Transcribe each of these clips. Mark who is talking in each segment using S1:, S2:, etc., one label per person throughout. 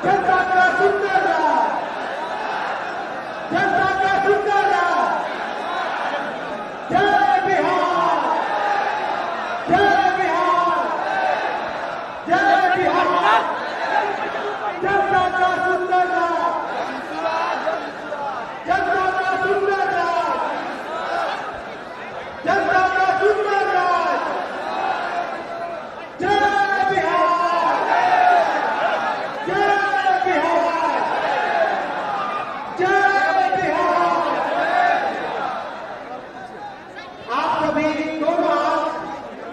S1: जनता का सुंदर राज, जनता का सुंदर राज। जय बिहार, जय बिहार, जय बिहार। जनता का सुंदर राज, जनता का सुंदर राज, जनता का सुंदर राज। जय बिहार, जय बिहार, जय बिहार। आप सभी दोनों हाथ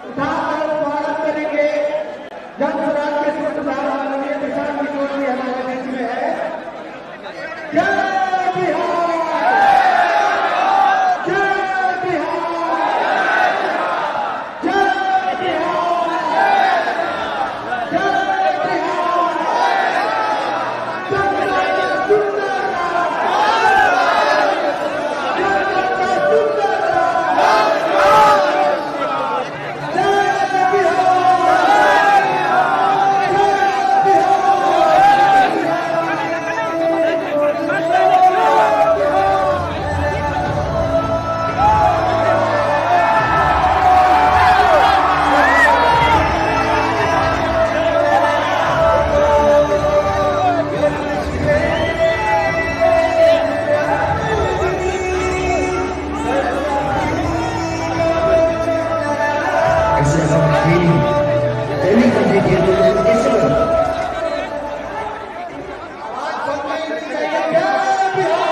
S1: उठाकर स्वागत करेंगे। जन स्वराज के सूत्रधार माननीय प्रशांत किशोर जी हमारे बीच में है। जय बिहार, जय बिहार, जय बिहार, जय बिहार। जनता का सुंदर राज, जनता का सुंदर राज। जय बिहार,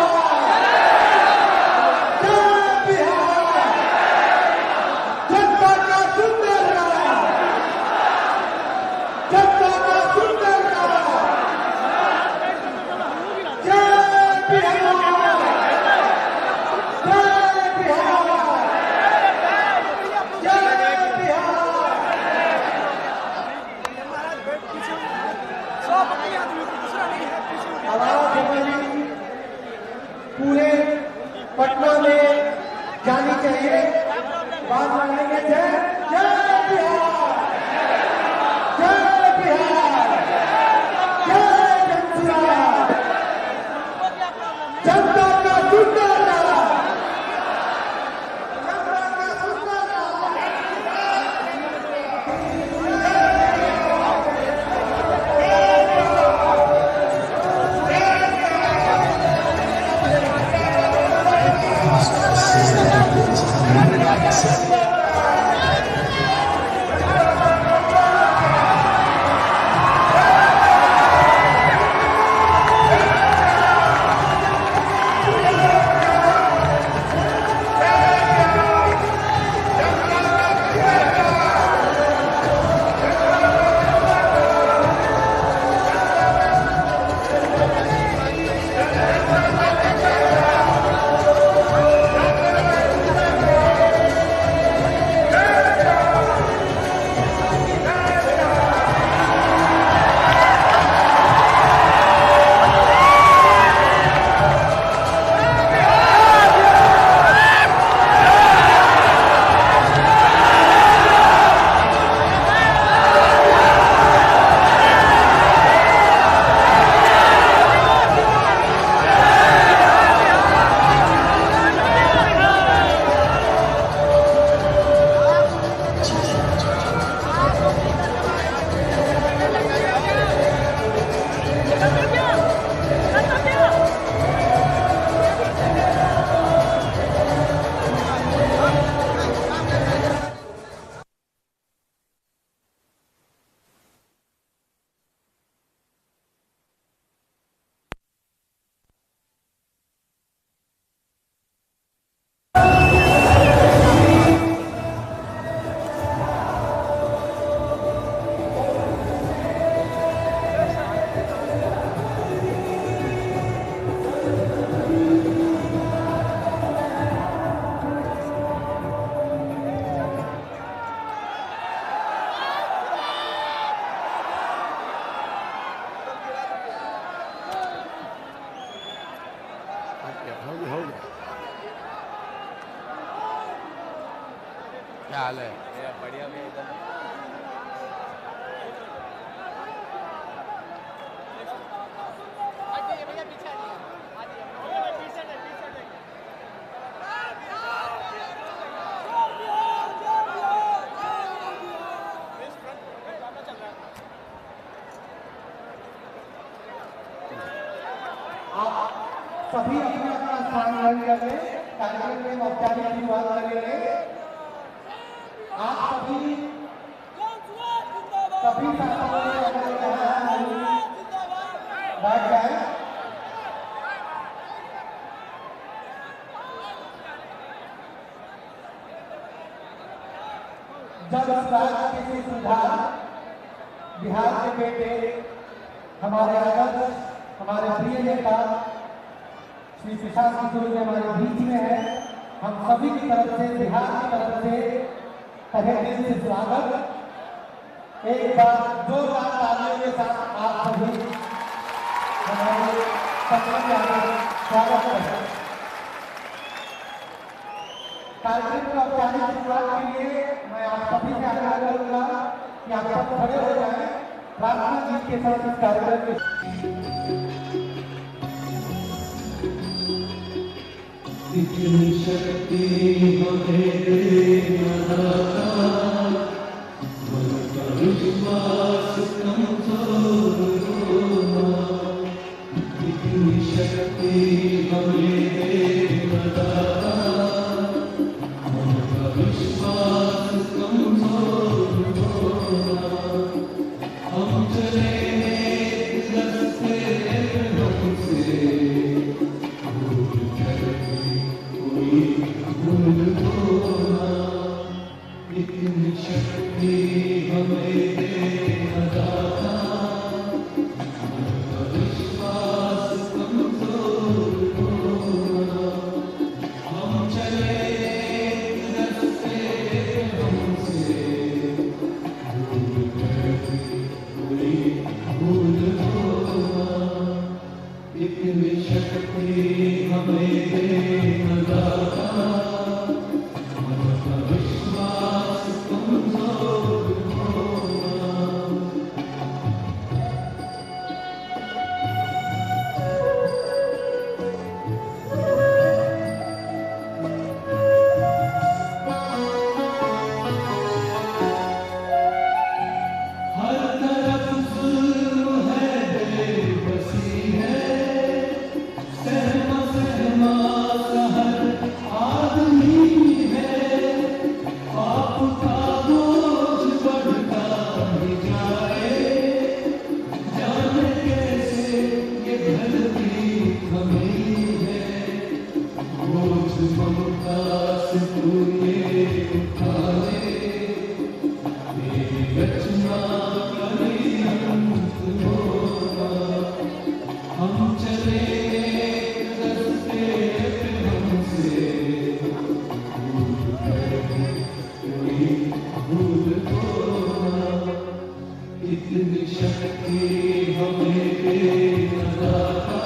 S1: जय जनता का सुंदर राज, जनता का सुंदर राज। जय बिहार, जय बिहार, जय बिहार। आवाज हमारी पूरे पटना में जानी चाहिए। बात मानेंगे। जय जय बिहार, जय बिहार, जय जनसुराज। जनता का सुंदर राज, जनता का सुंदर राज।
S2: क्या हाल है?
S3: बढ़िया भी एकदम।
S1: सभी अपना अपना स्थान ग्रहण कर ले, कार्यक्रम में औपचारिक शुरुआत करेंगे। आप सभी शासकों ने अगर बैठ जाए। जब राज्य की सुधार बिहार के बेटे हमारे आदर्श हमारे प्रिय नेता श्री प्रशांत किशोर जी हमारे बीच में है, हम सभी की तरफ से बिहार की तरफ से तहे दिल से स्वागत। एक बार जोरदार तालियों के साथ आप सभी हमारे स्वागत करें। कार्यक्रम की औपचारिक शुरुआत के लिए मैं आप सभी से आग्रह करूंगा कि आप सब खड़े हो जाएं, प्रार्थना गीत के साथ इस कार्यक्रम में।
S2: इतनी शक्ति हमें देना, मन का विश्वास कमजोर होना। इतनी शक्ति हमें देना, मन का विश्वास कमजोर होना। हम चले रस्ते हमसे भूल होना। इतनी शक्ति हमें देना दाता, हमारा विश्वास कमजोर होना। हम चले रस्ते हमसे भूल कोई भूल होना। इतनी शक्ति हमें देना दाता, हमारा विश्वास कमजोर होना। हर तरफ जुल्म है, बेबसी है, सहमा सहमा सा हर आदमी है। पाप का बोझ बढ़ता ही जाए, जाने कैसे ये धरती थमी है। बोझ ममता से तू ये उठा ले, तेरी रचना कभी अंत होगा। हम चले रस्ते हमसे भूल कोई भूल होना। इतनी शक्ति हमें देना दाता,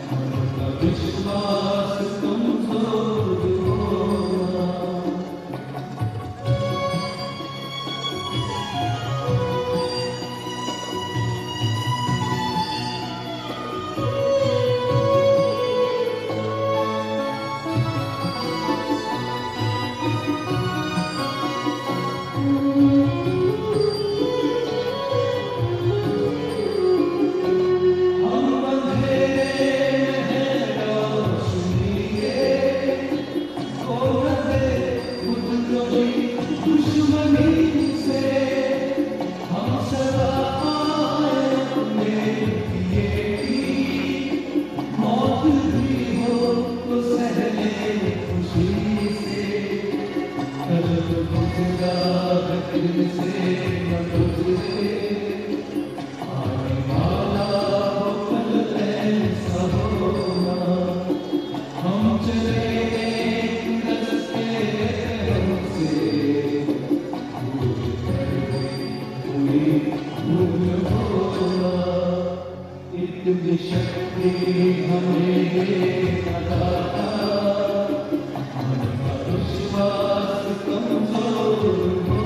S2: हमारा विश्वास कमजोर होना। इतनी शक्ति हमें देना दाता, हमारा विश्वास कमजोर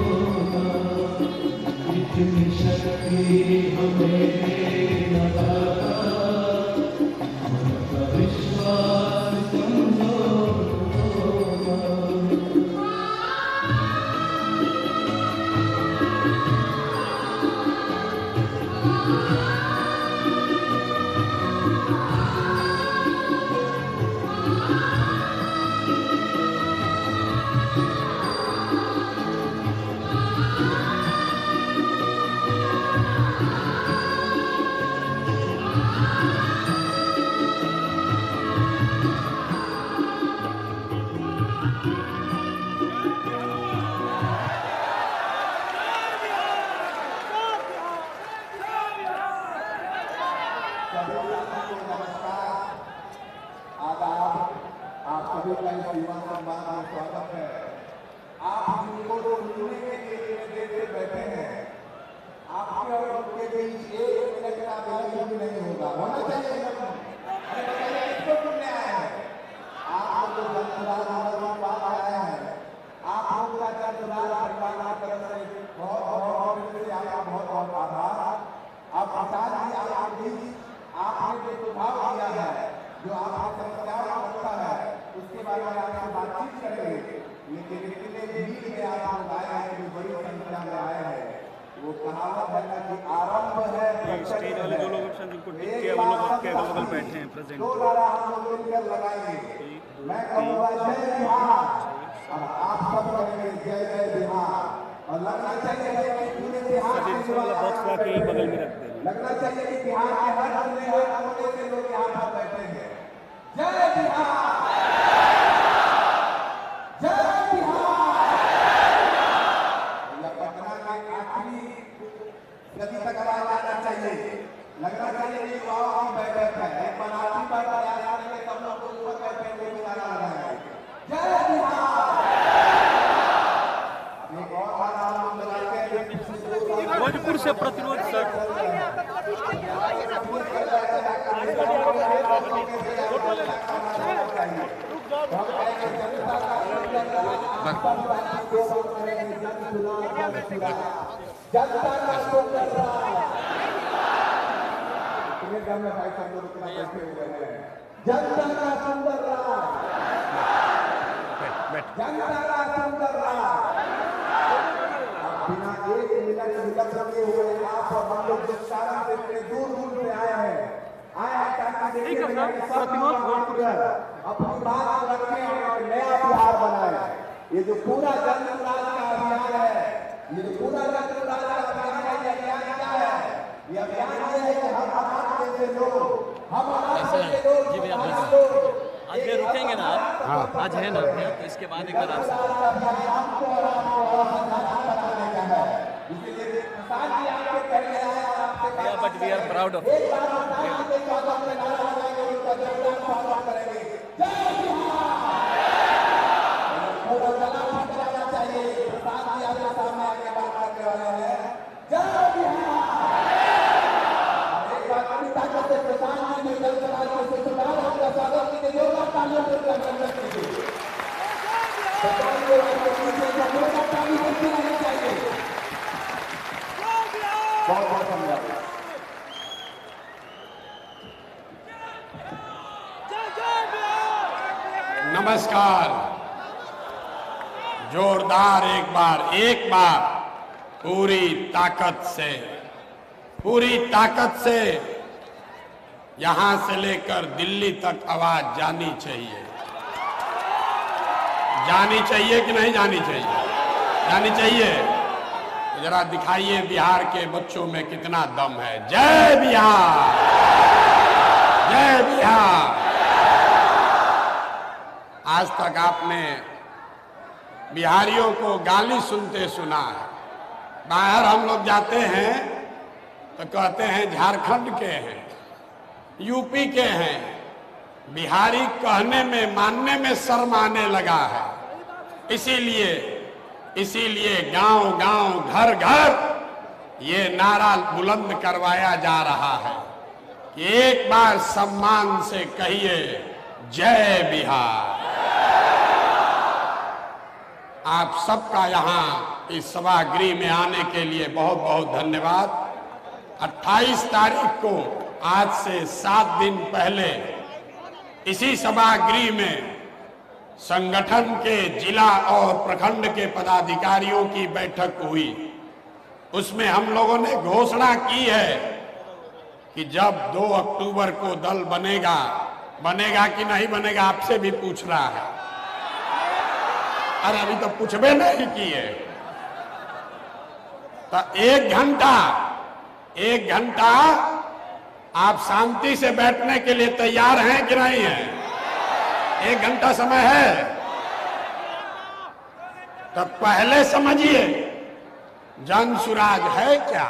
S1: सुराज परिवार की तरफ से बहुत बहुत आभार। अब प्रसाद जी आपने जो सुझाव दिया है, जो आपकी समस्याओं का पता है, उसके बारे में आपसे बातचीत करेंगे। लेकिन इतने भीड़ में आप लोग आए हैं, जो बड़ी संख्या में आए हैं, वो कहावत है ना कि आरंभ है
S3: स्टेज वाले जो लोग ऑप्शन जिनको टिक किया वो लोग आपके अगल बगल बैठे हैं प्रेजेंट।
S1: दो नारा हम लोग मिलकर लगाएंगे। मैं कहूँगा जय बिहार, और आप सब करेंगे जय जय बिहार। और लगना चाहिए कि पूरे बिहार
S3: सचिन वाला बॉक्स ला के बगल में रख देंगे।
S1: लगना चाहिए कि बिहार के हर जिले हर कोने से लोग यहाँ पर बैठे हैं। जय बिहार, जय बिहार। पटना के आखिरी गति तक आवाज आना चाहिए। लगना चाहिए कि युवाओं की बैठक है, एक बनारसी पर प्रयास करेंगे, सब लोग ऊपर बैठे हुए भी नारा लगाएंगे जय बिहार। एक और नारा हम लगाते हैं
S3: भोजपुर से प्रतिरोध सर।
S1: जनता का सुंदर राज, तुम्हें में भाई सब लोग इतना बैठे हुए हैं। जनता का सुंदर राज, जनता का सुंदर राज। बिना एक मिनट विलंब किए हुए आप और हम लोग जिस कारण से इतने दूर दूर से आए हैं ताकि देखिए अपनी बात रखें और नया बिहार बनाए। ये जो पूरा जन सुराज का अभियान है, ये जो पूरा जन सुराज का अभियान है, ये अभियान क्या है? ये अभियान ये है कि हम हमारे जैसे लोग, हम हमारे जैसे लोग
S3: आज ये रुकेंगे ना आप? हाँ। आज है ना, तो इसके बाद एक बार but we are proud of
S1: बहुत बहुत धन्यवाद।
S4: नमस्कार। जोरदार एक बार पूरी ताकत से यहां से लेकर दिल्ली तक आवाज जानी चाहिए। जानी चाहिए कि नहीं जानी चाहिए? जानी चाहिए। तो जरा दिखाइए बिहार के बच्चों में कितना दम है। जय बिहार, जय बिहार। आज तक आपने बिहारियों को गाली सुनते सुना है। बाहर हम लोग जाते हैं तो कहते हैं झारखंड के हैं, यूपी के हैं। बिहारी कहने में मानने में शर्म आने लगा है। इसीलिए गांव गांव घर घर ये नारा बुलंद करवाया जा रहा है कि एक बार सम्मान से कहिए जय बिहार। आप सबका यहाँ इस सभागृह में आने के लिए बहुत बहुत धन्यवाद। 28 तारीख को आज से 7 दिन पहले इसी सभागृह में संगठन के जिला और प्रखंड के पदाधिकारियों की बैठक हुई। उसमें हम लोगों ने घोषणा की है कि जब 2 अक्टूबर को दल बनेगा कि नहीं बनेगा, आपसे भी पूछ रहा है। अरे अभी तो पूछबे नहीं किए। तो एक घंटा आप शांति से बैठने के लिए तैयार हैं कि नहीं हैं? 1 घंटा समय है। तो पहले समझिए जन सुराज है क्या।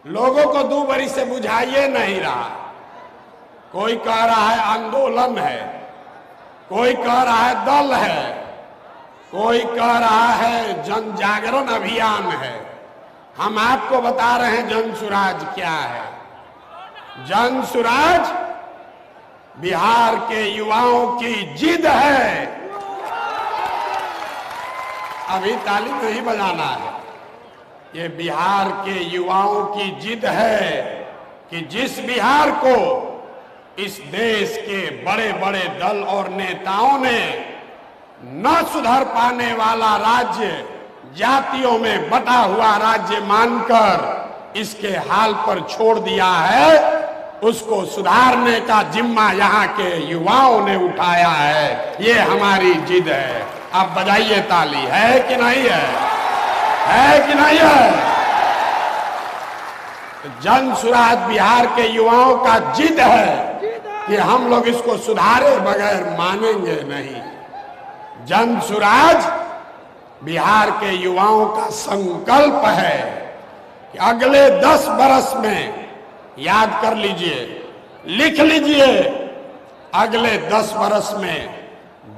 S4: लोगों को 2 बरी से बुझाइए नहीं रहा। कोई कह रहा है आंदोलन है, कोई कह रहा है दल है, कोई कह रहा है जन जागरण अभियान है। हम आपको बता रहे हैं जन सुराज क्या है। जन सुराज बिहार के युवाओं की जिद है। अभी ताली नहीं बजाना है। ये बिहार के युवाओं की जिद है कि जिस बिहार को इस देश के बड़े बड़े दल और नेताओं ने न सुधर पाने वाला राज्य, जातियों में बटा हुआ राज्य मानकर इसके हाल पर छोड़ दिया है, उसको सुधारने का जिम्मा यहाँ के युवाओं ने उठाया है। ये हमारी जिद है। अब बजाइए ताली, है कि नहीं है कि नहीं है? जन सुराज बिहार के युवाओं का जिद है कि हम लोग इसको सुधारे बगैर मानेंगे नहीं। जन सुराज बिहार के युवाओं का संकल्प है कि अगले 10 बरस में, याद कर लीजिए, लिख लीजिए, अगले 10 बरस में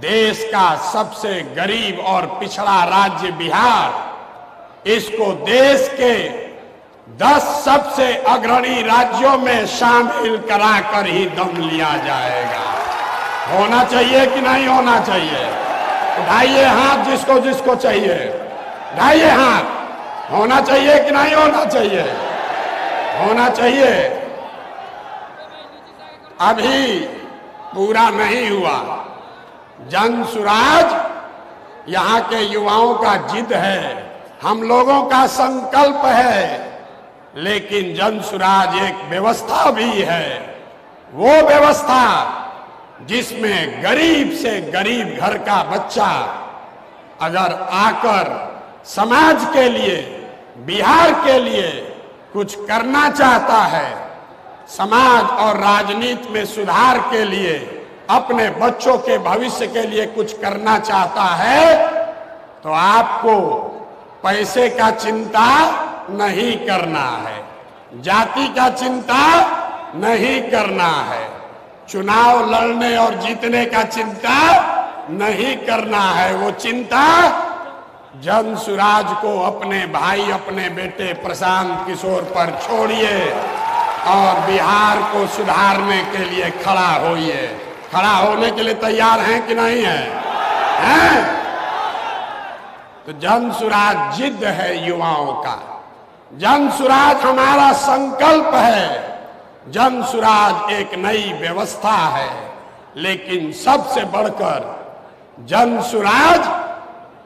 S4: देश का सबसे गरीब और पिछड़ा राज्य बिहार, इसको देश के 10 सबसे अग्रणी राज्यों में शामिल कराकर ही दम लिया जाएगा। होना चाहिए कि नहीं होना चाहिए? उठाइए हाथ जिसको जिसको चाहिए, उठाइए हाथ। होना चाहिए कि नहीं होना चाहिए? होना चाहिए। अभी पूरा नहीं हुआ। जन सुराज यहाँ के युवाओं का जिद है, हम लोगों का संकल्प है, लेकिन जन सुराज एक व्यवस्था भी है। वो व्यवस्था जिसमें गरीब से गरीब घर का बच्चा अगर आकर समाज के लिए, बिहार के लिए कुछ करना चाहता है, समाज और राजनीति में सुधार के लिए, अपने बच्चों के भविष्य के लिए कुछ करना चाहता है, तो आपको पैसे का चिंता नहीं करना है, जाति का चिंता नहीं करना है, चुनाव लड़ने और जीतने का चिंता नहीं करना है। वो चिंता जन सुराज को, अपने भाई, अपने बेटे प्रशांत किशोर पर छोड़िए और बिहार को सुधारने के लिए खड़ा होइए। खड़ा होने के लिए तैयार हैं कि नहीं हैं? तो जन सुराज जिद है युवाओं का, जन सुराज हमारा संकल्प है, जन सुराज एक नई व्यवस्था है, लेकिन सबसे बढ़कर जन सुराज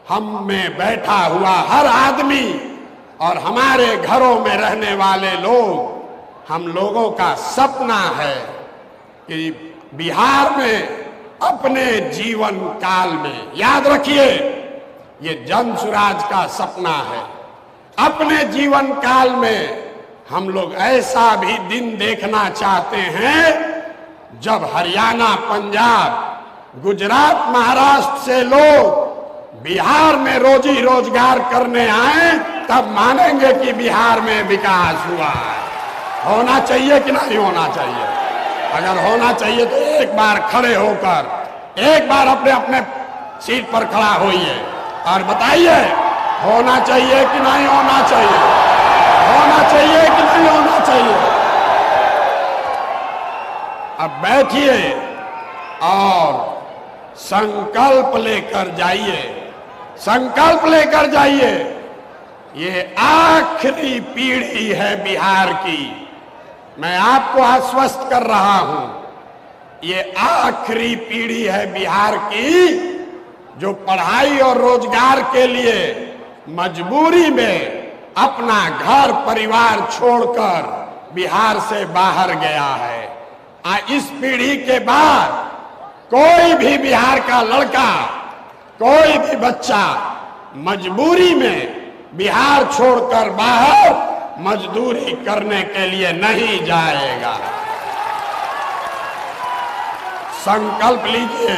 S4: हम में बैठा हुआ हर आदमी और हमारे घरों में रहने वाले लोग, हम लोगों का सपना है कि बिहार में अपने जीवन काल में, याद रखिए ये जन सुराज का सपना है, अपने जीवन काल में हम लोग ऐसा भी दिन देखना चाहते हैं जब हरियाणा, पंजाब, गुजरात, महाराष्ट्र से लोग बिहार में रोजी रोजगार करने आए, तब मानेंगे कि बिहार में विकास हुआ है। होना चाहिए कि नहीं होना चाहिए? अगर होना चाहिए तो एक बार खड़े होकर, एक बार अपने अपने सीट पर खड़ा होइए और बताइए होना चाहिए कि नहीं होना चाहिए? होना चाहिए कि नहीं होना चाहिए? अब बैठिए और संकल्प लेकर जाइए, संकल्प लेकर जाइए। ये आखिरी पीढ़ी है बिहार की, मैं आपको आश्वस्त कर रहा हूं, ये आखिरी पीढ़ी है बिहार की जो पढ़ाई और रोजगार के लिए मजबूरी में अपना घर परिवार छोड़कर बिहार से बाहर गया है। इस पीढ़ी के बाद कोई भी बिहार का लड़का, कोई भी बच्चा मजबूरी में बिहार छोड़कर बाहर मजदूरी करने के लिए नहीं जाएगा। संकल्प लीजिए,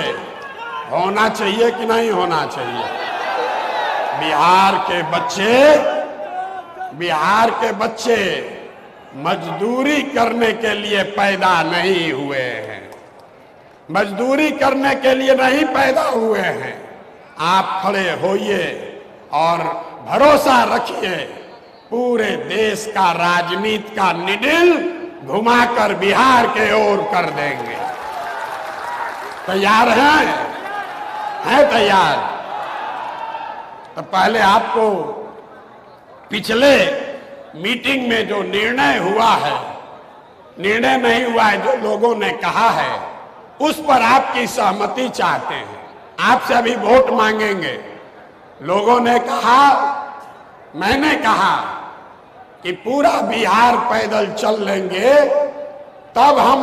S4: होना चाहिए कि नहीं होना चाहिए? बिहार के बच्चे मजदूरी करने के लिए पैदा नहीं हुए हैं, मजदूरी करने के लिए नहीं पैदा हुए हैं। आप खड़े होइए और भरोसा रखिए, पूरे देश का राजनीति का निडिल घुमाकर बिहार के ओर कर देंगे। तैयार हैं? तैयार? तो पहले आपको पिछले मीटिंग में जो निर्णय हुआ है, निर्णय नहीं हुआ है, जो लोगों ने कहा है, उस पर आपकी सहमति चाहते हैं। आपसे अभी वोट मांगेंगे। लोगों ने कहा, मैंने कहा कि पूरा बिहार पैदल चल लेंगे तब हम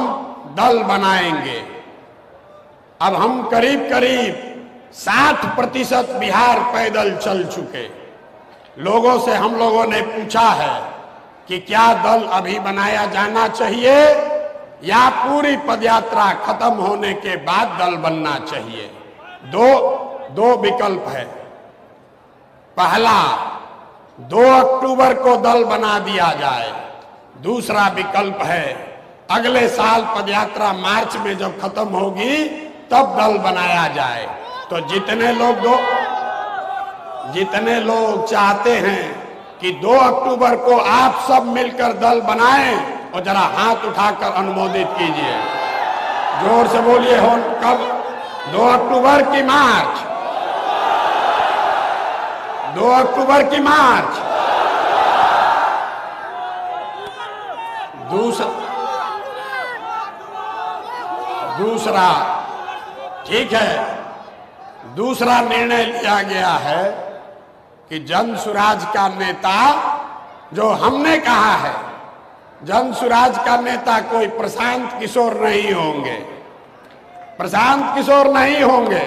S4: दल बनाएंगे। अब हम करीब करीब 60% बिहार पैदल चल चुके। लोगों से हम लोगों ने पूछा है कि क्या दल अभी बनाया जाना चाहिए या पूरी पदयात्रा खत्म होने के बाद दल बनना चाहिए। दो विकल्प है। पहला, 2 अक्टूबर को दल बना दिया जाए। दूसरा विकल्प है अगले साल पदयात्रा मार्च में जब खत्म होगी तब दल बनाया जाए। तो जितने लोग चाहते हैं कि 2 अक्टूबर को आप सब मिलकर दल बनाएं, और जरा हाथ उठाकर अनुमोदित कीजिए। जोर से बोलिए। हो कब? 2 अक्टूबर की मार्च। 2 अक्टूबर की मार्च। दूसरा ठीक है, दूसरा निर्णय लिया गया है कि जन सुराज का नेता, जो हमने कहा है, जन सुराज का नेता कोई प्रशांत किशोर नहीं होंगे। प्रशांत किशोर नहीं होंगे।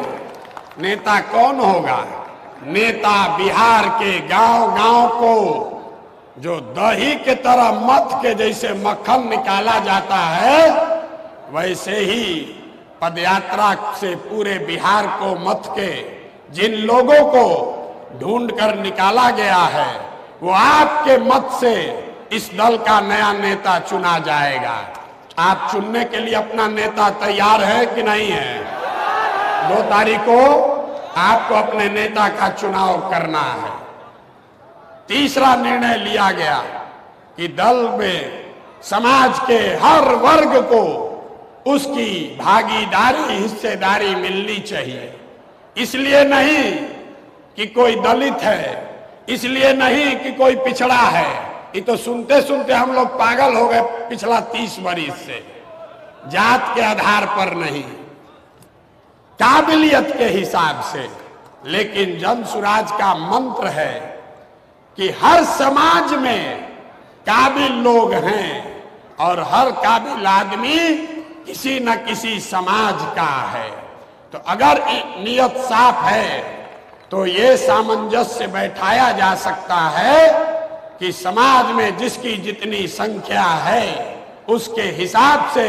S4: नेता कौन होगा? नेता बिहार के गांव-गांव को जो दही के तरह मथ के जैसे मक्खन निकाला जाता है, वैसे ही पदयात्रा से पूरे बिहार को मथ के जिन लोगों को ढूंढकर निकाला गया है, वो आपके मत से इस दल का नया नेता चुना जाएगा। आप चुनने के लिए अपना नेता तैयार है कि नहीं है? 2 तारीख को आपको अपने नेता का चुनाव करना है। तीसरा निर्णय लिया गया कि दल में समाज के हर वर्ग को उसकी भागीदारी, हिस्सेदारी मिलनी चाहिए। इसलिए नहीं कि कोई दलित है, इसलिए नहीं कि कोई पिछड़ा है। ये तो सुनते सुनते हम लोग पागल हो गए पिछला 30 वर्ष से। जात के आधार पर नहीं, काबिलियत के हिसाब से। लेकिन जन सुराज का मंत्र है कि हर समाज में काबिल लोग हैं और हर काबिल आदमी किसी न किसी समाज का है। तो अगर नियत साफ है तो ये सामंजस्य बैठाया जा सकता है कि समाज में जिसकी जितनी संख्या है उसके हिसाब से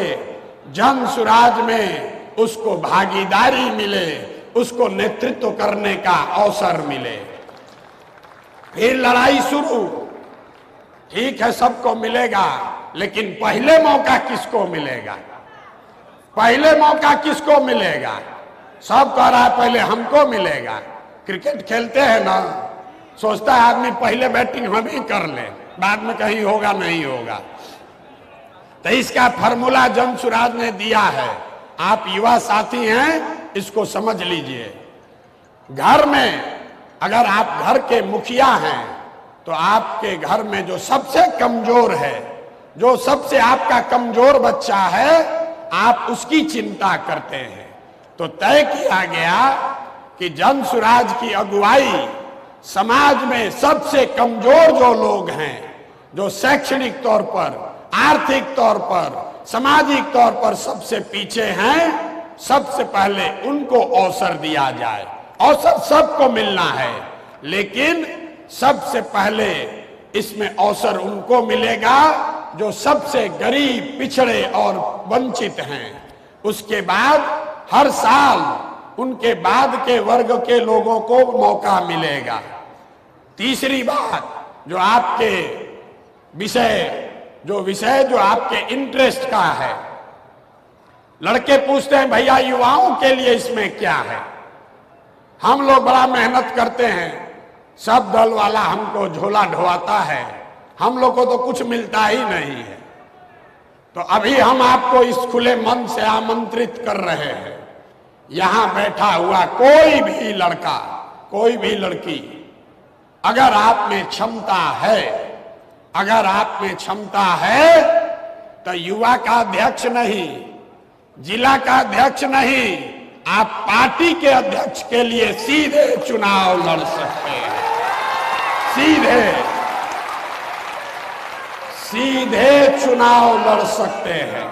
S4: जन सुराज में उसको भागीदारी मिले, उसको नेतृत्व करने का अवसर मिले। फिर लड़ाई शुरू। ठीक है, सबको मिलेगा, लेकिन पहले मौका किसको मिलेगा? पहले मौका किसको मिलेगा? सब कह रहा है पहले हमको मिलेगा। क्रिकेट खेलते हैं ना, सोचता है आदमी पहले बैटिंग हम ही कर ले, बाद में कहीं होगा नहीं होगा। तो इसका फॉर्मूला जन सुराज ने दिया है। आप युवा साथी हैं, इसको समझ लीजिए। घर में अगर आप घर के मुखिया हैं तो आपके घर में जो सबसे कमजोर है, जो सबसे आपका कमजोर बच्चा है, आप उसकी चिंता करते हैं। तो तय किया गया कि जन सुराज की अगुवाई समाज में सबसे कमजोर जो लोग हैं, जो शैक्षणिक तौर पर, आर्थिक तौर पर, सामाजिक तौर पर सबसे पीछे हैं, सबसे पहले उनको अवसर दिया जाए। अवसर सबको मिलना है, लेकिन सबसे पहले इसमें अवसर उनको मिलेगा जो सबसे गरीब, पिछड़े और वंचित हैं। उसके बाद हर साल उनके बाद के वर्ग के लोगों को मौका मिलेगा। तीसरी बात, जो आपके विषय जो आपके इंटरेस्ट का है, लड़के पूछते हैं भैया युवाओं के लिए इसमें क्या है? हम लोग बड़ा मेहनत करते हैं, सब दल वाला हमको झोला ढोवाता है, हम लोग को तो कुछ मिलता ही नहीं है। तो अभी हम आपको इस खुले मन से आमंत्रित कर रहे हैं। यहां बैठा हुआ कोई भी लड़का, कोई भी लड़की अगर आप में क्षमता है, अगर आप में क्षमता है तो युवा का अध्यक्ष नहीं, जिला का अध्यक्ष नहीं, आप पार्टी के अध्यक्ष के लिए सीधे चुनाव लड़ सकते हैं। सीधे चुनाव लड़ सकते हैं।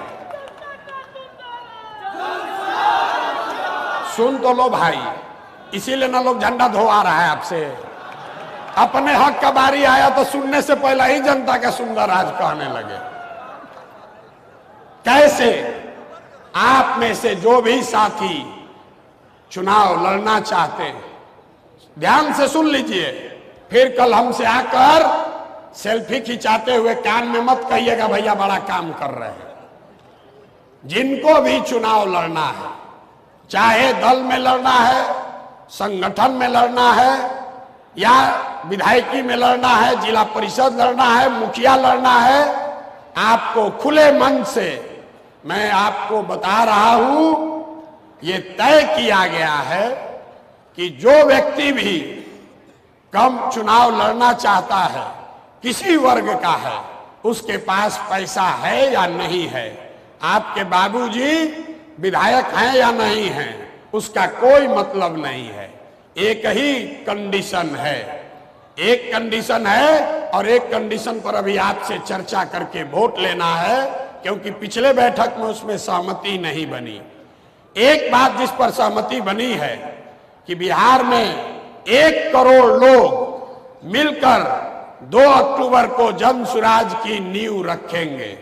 S4: सुन तो लो भाई, इसीलिए ना लोग झंडा धोआ रहा है आपसे। अपने हक का बारी आया तो सुनने से पहले ही जनता का सुंदर राज कहने लगे। कैसे आप में से जो भी साथी चुनाव लड़ना चाहते हैं, ध्यान से सुन लीजिए, फिर कल हमसे आकर सेल्फी खिंचाते हुए कान में मत कहिएगा भैया बड़ा काम कर रहे हैं। जिनको भी चुनाव लड़ना है, चाहे दल में लड़ना है, संगठन में लड़ना है, या विधायकी में लड़ना है, जिला परिषद लड़ना है, मुखिया लड़ना है, आपको खुले मन से मैं आपको बता रहा हूं, ये तय किया गया है कि जो व्यक्ति भी कम चुनाव लड़ना चाहता है, किसी वर्ग का है, उसके पास पैसा है या नहीं है, आपके बाबूजी विधायक हैं या नहीं हैं, उसका कोई मतलब नहीं है। एक ही कंडीशन है, एक कंडीशन है, और एक कंडीशन पर अभी आपसे चर्चा करके वोट लेना है, क्योंकि पिछले बैठक में उसमें सहमति नहीं बनी। एक बात जिस पर सहमति बनी है कि बिहार में 1 करोड़ लोग मिलकर 2 अक्टूबर को जन सुराज की नींव रखेंगे।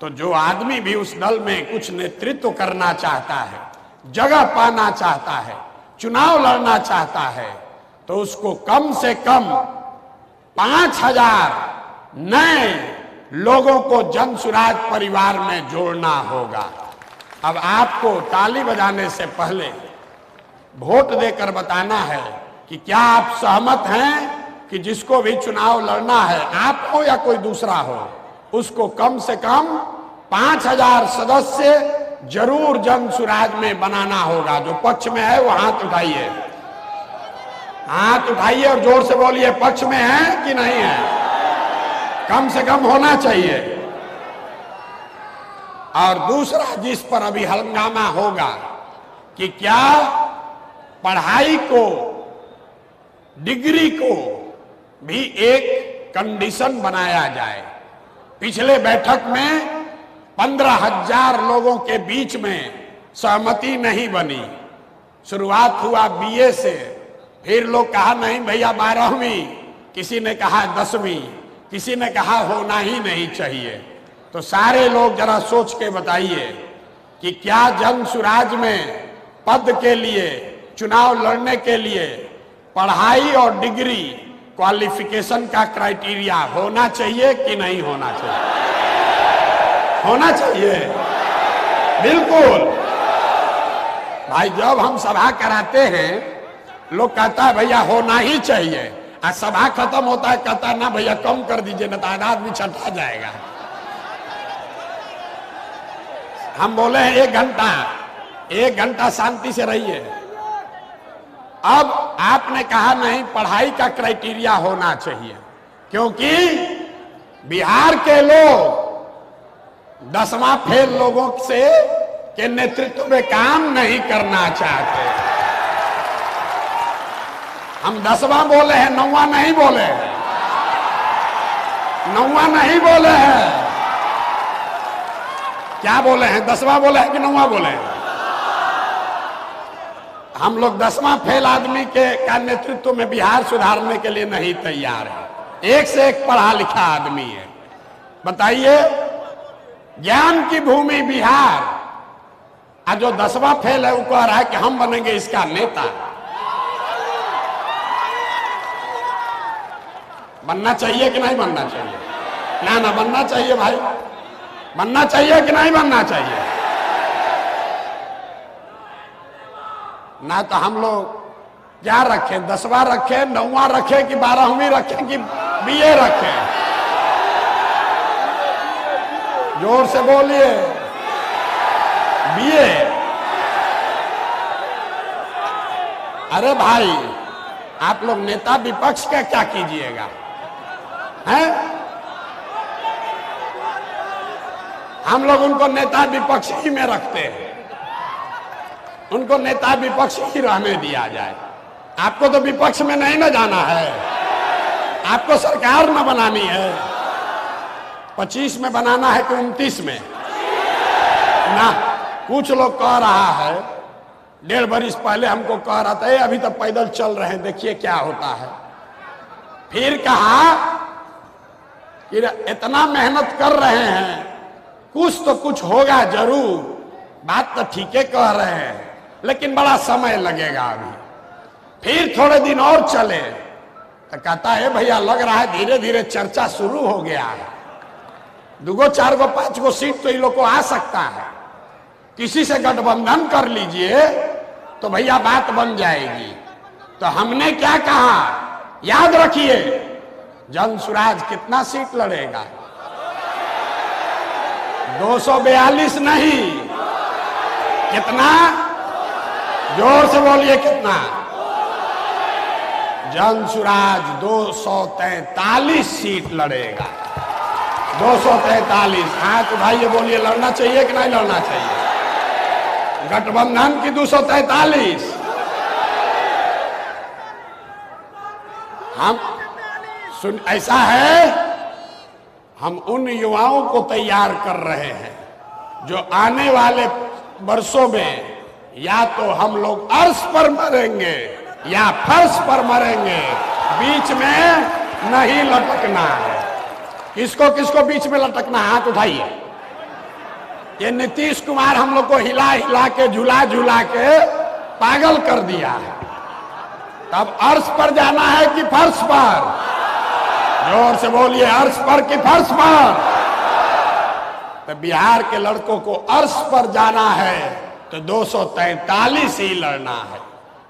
S4: तो जो आदमी भी उस दल में कुछ नेतृत्व करना चाहता है, जगह पाना चाहता है, चुनाव लड़ना चाहता है, तो उसको कम से कम 5000 नए लोगों को जन सुराज परिवार में जोड़ना होगा। अब आपको ताली बजाने से पहले वोट देकर बताना है कि क्या आप सहमत हैं कि जिसको भी चुनाव लड़ना है, आप हो या कोई दूसरा हो, उसको कम से कम 5000 सदस्य जरूर जन सुराज में बनाना होगा। जो पक्ष में है वो हाथ उठाइए, हाथ उठाइए और जोर से बोलिए, पक्ष में है कि नहीं है? कम से कम होना चाहिए। और दूसरा जिस पर अभी हंगामा होगा कि क्या पढ़ाई को, डिग्री को भी एक कंडीशन बनाया जाए। पिछले बैठक में 15,000 लोगों के बीच में सहमति नहीं बनी। शुरुआत हुआ बीए से, फिर लोग कहा नहीं भैया 12वीं, किसी ने कहा 10वीं, किसी ने कहा होना ही नहीं चाहिए। तो सारे लोग जरा सोच के बताइए कि क्या जन सुराज में पद के लिए, चुनाव लड़ने के लिए पढ़ाई और डिग्री, क्वालिफिकेशन का क्राइटेरिया होना चाहिए कि नहीं होना चाहिए? होना चाहिए, बिल्कुल। भाई जब हम सभा कराते हैं, लोग कहता है भैया होना ही चाहिए, और सभा खत्म होता है कहता है ना भैया कम कर दीजिए, ना तादाद भी छंटा जाएगा। हम बोले हैं 1 घंटा शांति से रहिए। अब आपने कहा नहीं, पढ़ाई का क्राइटेरिया होना चाहिए, क्योंकि बिहार के लोग 10वां फेल लोगों से के नेतृत्व में काम नहीं करना चाहते। हम 10वां बोले हैं, 9वां नहीं बोले हैं, 9वां नहीं बोले हैं। क्या बोले हैं? 10वां बोले हैं कि 9वां बोले हैं? हम लोग 10वां फेल आदमी का नेतृत्व में बिहार सुधारने के लिए नहीं तैयार है। एक से एक पढ़ा लिखा आदमी है। बताइए, ज्ञान की भूमि बिहार, आज जो 10वां फेल है वो कह रहा है कि हम बनेंगे इसका नेता। बनना चाहिए कि नहीं बनना चाहिए? ना बनना चाहिए भाई, बनना चाहिए कि नहीं बनना चाहिए? ना तो हम लोग क्या रखें, 10वां रखें, 9वां रखें कि 12वीं रखें कि बीए रखें? जोर से बोलिए, बीए। अरे भाई आप लोग नेता विपक्ष का क्या कीजिएगा? हैं? हम लोग उनको नेता विपक्ष ही में रखते हैं, उनको नेता विपक्ष ही रहने दिया जाए। आपको तो विपक्ष में नहीं ना जाना है, आपको सरकार न बनानी है। 25 में बनाना है कि 29 में ना? कुछ लोग कह रहा है, 1.5 बरिस पहले हमको कह रहा था अभी तक पैदल चल रहे हैं, देखिए क्या होता है। फिर कहा कि इतना मेहनत कर रहे हैं, कुछ तो कुछ होगा जरूर। बात तो ठीक है कह रहे हैं, लेकिन बड़ा समय लगेगा अभी। फिर थोड़े दिन और चले तो कहता है भैया लग रहा है धीरे धीरे चर्चा शुरू हो गया है, 2 4 5 सीट तो इन लोग को आ सकता है, किसी से गठबंधन कर लीजिए तो भैया बात बन जाएगी। तो हमने क्या कहा, याद रखिए, जनसुराज कितना सीट लड़ेगा? 242 नहीं, कितना? जोर से बोलिए कितना? जनसुराज 243 सीट लड़ेगा। 243। हाथ उठाइए, बोलिए लड़ना चाहिए कि नहीं लड़ना चाहिए? गठबंधन की 243। हम सुन, ऐसा है, हम उन युवाओं को तैयार कर रहे हैं जो आने वाले वर्षों में या तो हम लोग अर्श पर मरेंगे या फर्श पर मरेंगे, बीच में नहीं लटकना है। किसको किसको बीच में लटकना है? हाथ उठाइए। ये नीतीश कुमार हम लोग को हिला हिला के झुला झुला के पागल कर दिया है। तब अर्श पर जाना है कि फर्श पर? जोर से बोलिए, अर्श पर कि फर्श पर? तो बिहार के लड़कों को अर्श पर जाना है तो 243 ही लड़ना है।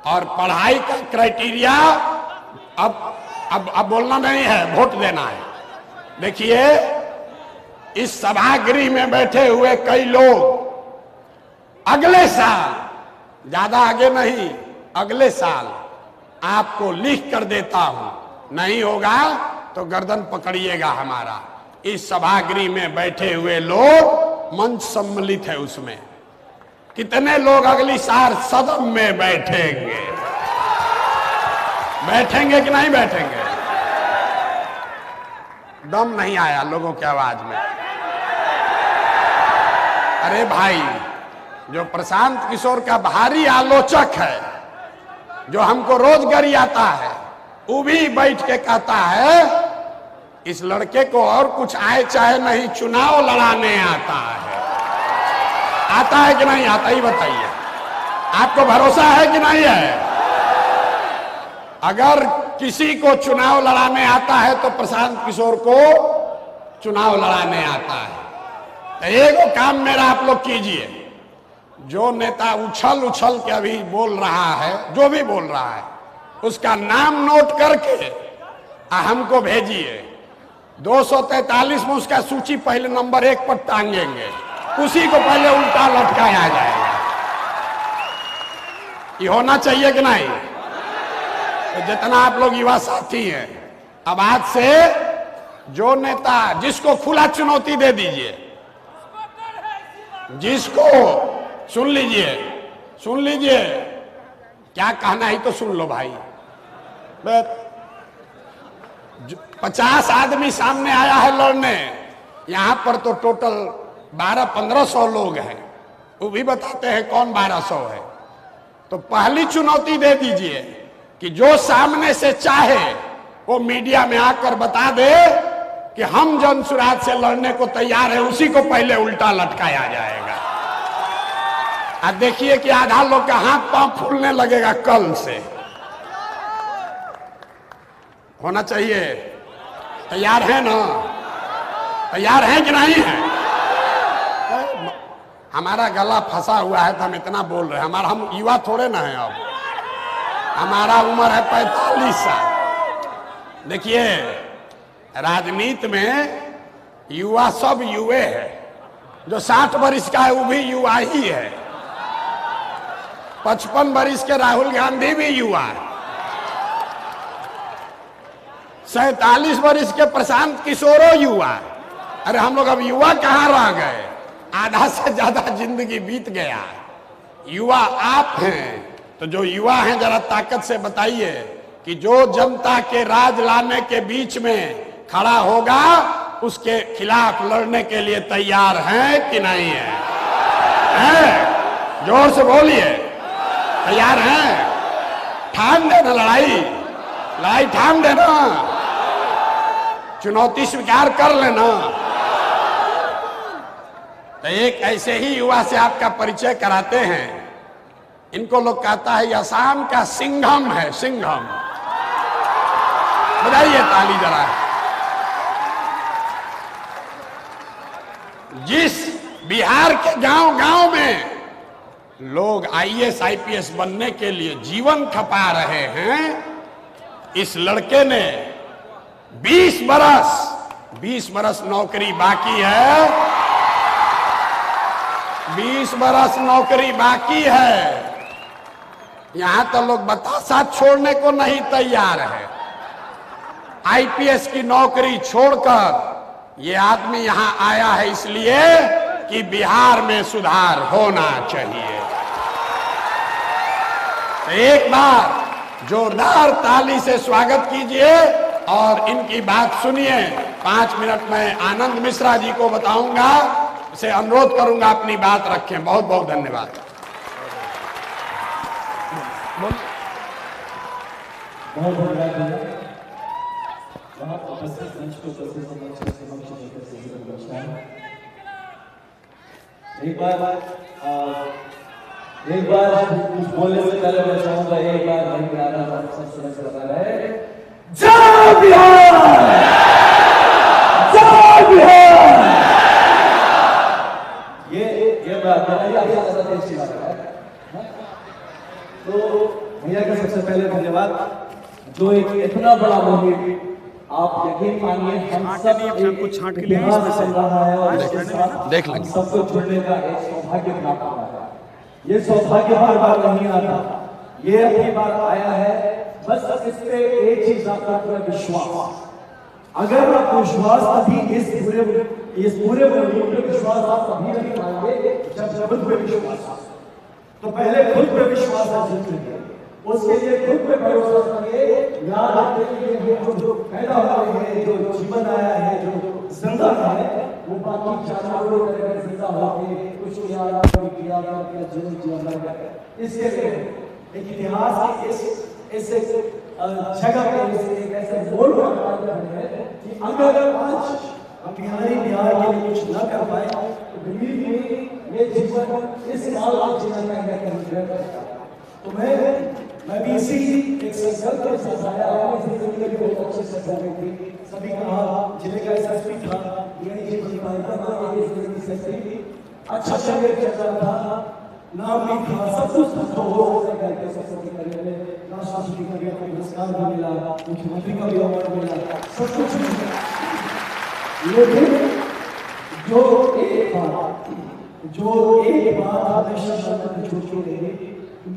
S4: और पढ़ाई का क्राइटेरिया अब बोलना नहीं है, वोट देना है। देखिए, इस सभागृह में बैठे हुए कई लोग अगले साल, ज्यादा आगे नहीं, अगले साल आपको लिख कर देता हूं, नहीं होगा तो गर्दन पकड़िएगा हमारा। इस सभागृह में बैठे हुए लोग, मंच सम्मिलित है उसमें, कितने लोग अगली साल सदन में बैठेंगे? बैठेंगे कि नहीं बैठेंगे? दम नहीं आया लोगों की आवाज में। अरे भाई, जो प्रशांत किशोर का भारी आलोचक है, जो हमको रोज गरियाता है, वो भी बैठ के कहता है इस लड़के को और कुछ आए चाहे नहीं, चुनाव लड़ाने आता है। आता है कि नहीं आता, ही बताइए। आपको भरोसा है कि नहीं है? अगर किसी को चुनाव लड़ाने आता है तो प्रशांत किशोर को चुनाव लड़ाने आता है। तो एक काम मेरा आप लोग कीजिए, जो नेता उछल उछल के अभी बोल रहा है, जो भी बोल रहा है, उसका नाम नोट करके हमको भेजिए। 243 में उसका सूची पहले नंबर 1 पर टांगेंगे, उसी को पहले उल्टा लटकाया जाएगा। ये होना चाहिए कि नहीं? तो जितना आप लोग युवा साथी हैं, अब आज से जो नेता, जिसको खुला चुनौती दे दीजिए, जिसको सुन लीजिए, क्या कहना है तो सुन लो भाई। 50 आदमी सामने आया है लड़ने, यहां पर तो टोटल 1200-1500 लोग हैं, वो भी बताते हैं कौन 1200 है। तो पहली चुनौती दे दीजिए कि जो सामने से चाहे वो मीडिया में आकर बता दे कि हम जनसुराज से लड़ने को तैयार है, उसी को पहले उल्टा लटकाया जाएगा। और देखिए कि आधा लोग का हाथ पांव फूलने लगेगा कल से। होना चाहिए। तैयार है ना? तैयार है कि नहीं है? हमारा गला फंसा हुआ है तो हम इतना बोल रहे हैं। हम युवा थोड़े ना है, अब हमारा उम्र है 45 साल। देखिए, राजनीति में युवा सब युवे है। जो 60 वर्ष का है वो भी युवा ही है। 55 वर्ष के राहुल गांधी भी युवा है। 47 वर्ष के प्रशांत किशोरो युवा। अरे हम लोग अब युवा कहाँ रह गए, आधा से ज्यादा जिंदगी बीत गया। युवा आप हैं, तो जो युवा हैं जरा ताकत से बताइए कि जो जनता के राज लाने के बीच में खड़ा होगा उसके खिलाफ लड़ने के लिए तैयार हैं कि नहीं है? हैं? जोर से बोलिए, तैयार हैं? ठान देना लड़ाई, लड़ाई ठान देना, चुनौती स्वीकार कर लेना। तो एक ऐसे ही युवा से आपका परिचय कराते हैं। इनको लोग कहता है असम का सिंघम है, सिंघम। बजाइए ताली जरा। जिस बिहार के गांव गांव में लोग IAS IPS बनने के लिए जीवन खपा रहे हैं, इस लड़के ने 20 बरस नौकरी बाकी है, 20 बरस नौकरी बाकी है। यहां तो लोग बतासा छोड़ने को नहीं तैयार है। IPS की नौकरी छोड़कर ये आदमी यहां आया है इसलिए कि बिहार में सुधार होना चाहिए। तो एक बार जोरदार ताली से स्वागत कीजिए और इनकी बात सुनिए। 5 मिनट में आनंद मिश्रा जी को बताऊंगा, से अनुरोध करूंगा अपनी बात रखें। बहुत बहुत धन्यवाद।
S5: बहुत धन्यवाद। वहाँ उपस्थित मंच को उपस्थित समक्ष एक बार कुछ बोलने से पहले मैं चाहूंगा एक बार हमारी प्यारा है जय बिहार, जय बिहार। ये बात है। तो भैया का सबसे पहले धन्यवाद, जो एक इतना बड़ा मुहिम आप यकीन मानिए हम सब एक इतिहास चल रहा है और इसके साथ
S4: देख लेंगे
S5: सबको जुड़ने का एक सौभाग्य प्राप्त हुआ है। ये सौभाग्य हर बार नहीं आता, ये अपनी बार आया है। बस इस पे एक चीज आपका पूरा विश्वास, अगर आप विश्वास अभी इस पूरे मुहिम पे विश्वास आप अभी नहीं पाएंगे जब खुद पे विश्वास। तो पहले खुद पे विश्वास अर्जित करिए, उसके लिए खुद पे भरोसा करिए। याद रखिए जो पैदा हुए हैं, जो जीवन आया है, जो जिंदा है, वो बाकी जानवरों की तरह जिंदा होके कुछ किया जीवन जिया। इसके लिए एक इतिहास इस जगह पे एक ऐसे बोल है कि अगर आज हम बिहार के लिए कुछ न कर पाए तो बिलीव में ये जीवन इस साल जीवन में तो मैं भी इसी एक संकल्प के साथ आया हूं। इस जिंदगी बहुत अच्छे से हो गई थी। सभी कहा जिले का एसएसपी था, ये जिंदगी से अच्छा चल रहा था, नाम भी था, सब कुछ तो हो गया। सबसे पहले राष्ट्रपति का पुरस्कार भी मिला, मुख्यमंत्री का भी अवार्ड मिला, सब कुछ मिला। लेकिन जो एक बात हमेशा मन में छूट रही,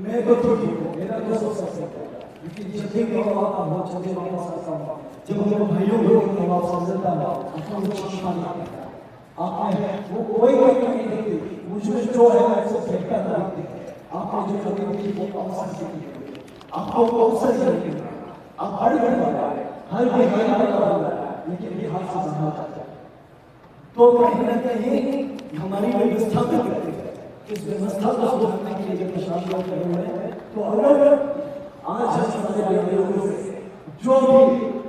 S5: मैं तो ठीक हूँ, मेरा तो सब सकता है। लेकिन जब भी मैं आता हूँ, जब भी मैं आता हूँ, जब मेरे भाइयों को मैं वापस मिलता हूँ, अपना कुछ क्षमा करता हूँ। आपने वो कोई नहीं देखती, मुझे जो है ऐसे फेंकता था। आपने जो कभी भी वो अवसर नहीं, आपको अवसर नहीं, आप हर बिहार लेकिन बिहार से बाहर जाता है। तो कहीं न कहीं हमारी व्यवस्था में करते हैं, इस व्यवस्था को सुधारने के लिए जब प्रशासन लोग कर रहे हैं, तो अगर आज हमारे लोगों से जो भी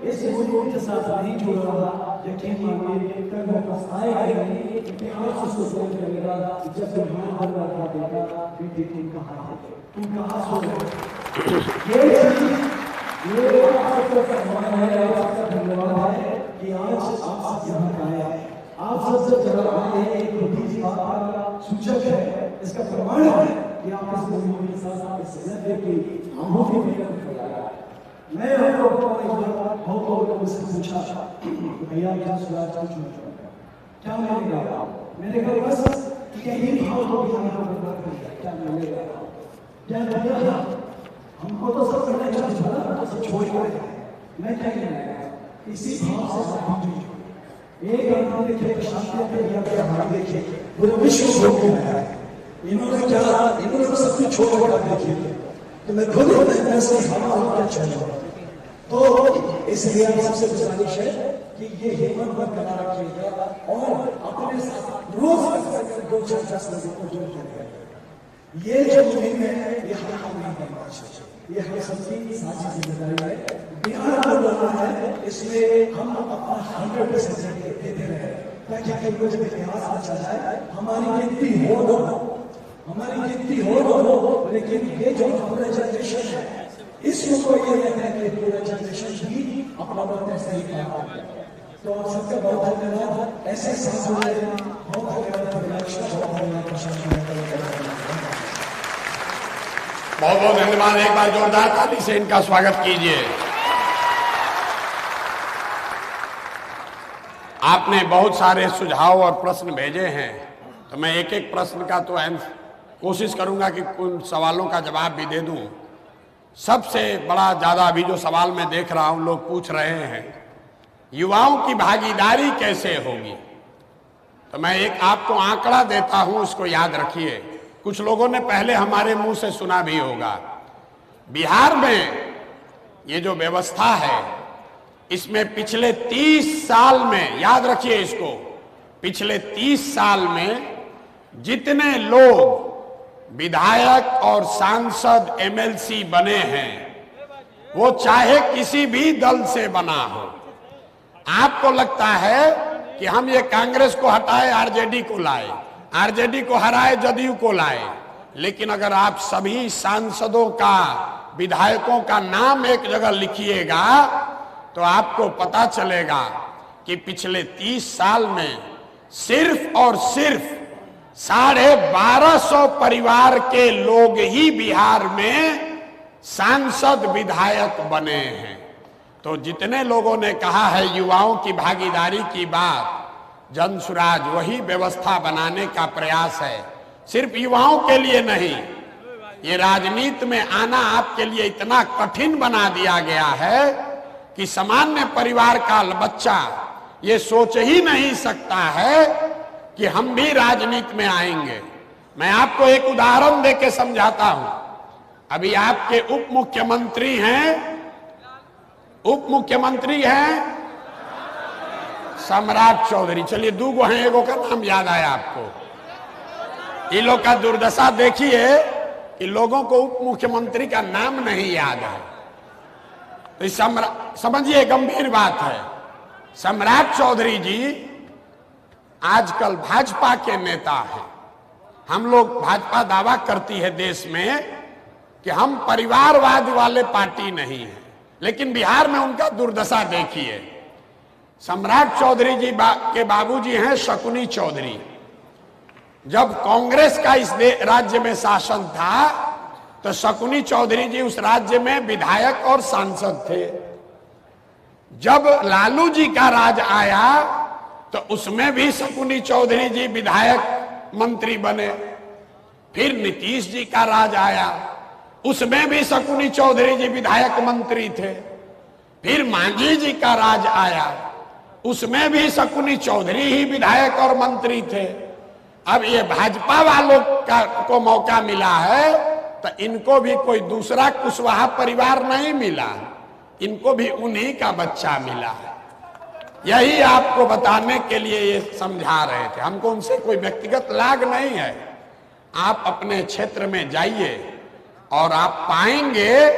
S5: इस मुल्क के साथ नहीं जुड़ रहा, यकीन मानिए कल वो पछताएगा नहीं, इतिहास उसको सोच लगेगा जब बिहार भर रहा देगा बेटी तुम कहाँ है, तुम कहाँ सो रहे। ये आपका सम्मान है, आपका धन्यवाद है कि आज आप सब यहाँ आए हैं। आप सब जगह आए हैं, एक छोटी बात का सूचक है, इसका प्रमाण है कि आप इस मुहिम के साथ इस सदस्य की आंखों की फिक्र कर रहा है। मैं हम लोगों को एक बार बहुत लोगों से पूछा भैया क्या सुधार क्या मिलेगा, मैंने कहा बस यही भाव तो क्या मिलेगा, क्या मिलेगा। हमको तो सब करना चाहिए, सब छोड़ कर मैं क्या कहना है, इसी भाव से आप जुड़े। एक अंक देखिए प्रशांत हमारे देखिए पूरे विश्व को घूमाया है। इन्होंने क्या, इन्होंने सब कुछ छोड़ छोड़ देखिए, तो मैं खुद हमारा क्या चाहिए। तो इसलिए आप सबसे गुजारिश है कि ये हिम्मत बरकरार रखिएगा और अपने साथ रोज 2-4 लोगों को जोड़ करिएगा। ये जो मुहिम है ये हम नहीं करना चाहिए, ये हम सबकी साझी जिम्मेदारी है। बिहार को लाना है, इसमें हम अपना 100% देते रहे ताकि कल को जब इतिहास आ जाए हमारी गिनती हो हमारी गिनती हो, लेकिन ये जो पूरा जनरेशन है इसको ये कहते हैं कि पूरा जनरेशन भी अपना बात ऐसे ही काम करता है। तो आप सबका बहुत धन्यवाद। ऐसे साथ बहुत धन्यवाद,
S4: बहुत बहुत धन्यवाद। एक बार जोरदार ताली से इनका स्वागत कीजिए। आपने बहुत सारे सुझाव और प्रश्न भेजे हैं, तो मैं एक एक प्रश्न का तो कोशिश करूंगा कि उन सवालों का जवाब भी दे दूं। सबसे बड़ा ज्यादा अभी जो सवाल मैं देख रहा हूं लोग पूछ रहे हैं, युवाओं की भागीदारी कैसे होगी। तो मैं एक आपको आंकड़ा देता हूं, उसको याद रखिए। कुछ लोगों ने पहले हमारे मुंह से सुना भी होगा। बिहार में ये जो व्यवस्था है, इसमें पिछले 30 साल में, याद रखिए इसको, पिछले 30 साल में जितने लोग विधायक और सांसद एमएलसी बने हैं, वो चाहे किसी भी दल से बना हो। आपको लगता है कि हम ये कांग्रेस को हटाए आरजेडी को लाए, आरजेडी को हराए जदयू को लाए, लेकिन अगर आप सभी सांसदों का, विधायकों का नाम एक जगह लिखिएगा तो आपको पता चलेगा कि पिछले 30 साल में सिर्फ और सिर्फ 1250 परिवार के लोग ही बिहार में सांसद विधायक बने हैं। तो जितने लोगों ने कहा है युवाओं की भागीदारी की बात, जनसुराज वही व्यवस्था बनाने का प्रयास है, सिर्फ युवाओं के लिए नहीं। ये राजनीति में आना आपके लिए इतना कठिन बना दिया गया है कि सामान्य परिवार का बच्चा ये सोच ही नहीं सकता है कि हम भी राजनीति में आएंगे। मैं आपको एक उदाहरण देके समझाता हूं। अभी आपके उप मुख्यमंत्री हैं सम्राट चौधरी। चलिए दूगो हैं, एगो का नाम याद आया आपको। इन लोग का दुर्दशा देखिए कि लोगों को उप मुख्यमंत्री का नाम नहीं याद है। तो समझिए गंभीर बात है। सम्राट चौधरी जी आजकल भाजपा के नेता हैं। हम लोग, भाजपा दावा करती है देश में कि हम परिवारवाद वाले पार्टी नहीं है, लेकिन बिहार में उनका दुर्दशा देखिए। सम्राट चौधरी जी के बाबूजी हैं शकुनी चौधरी। जब कांग्रेस का इस राज्य में शासन था तो शकुनी चौधरी जी उस राज्य में विधायक और सांसद थे। जब लालू जी का राज आया तो उसमें भी शकुनी चौधरी जी विधायक मंत्री बने। फिर नीतीश जी का राज आया, उसमें भी शकुनी चौधरी जी विधायक मंत्री थे। फिर मांझी जी का राज आया, उसमें भी शकुनी चौधरी ही विधायक और मंत्री थे। अब ये भाजपा वालों को मौका मिला है तो इनको भी कोई दूसरा कुशवाहा परिवार नहीं मिला, इनको भी उन्हीं का बच्चा मिला है। यही आपको बताने के लिए ये समझा रहे थे। हमको उनसे कोई व्यक्तिगत लाग नहीं है। आप अपने क्षेत्र में जाइए और आप पाएंगे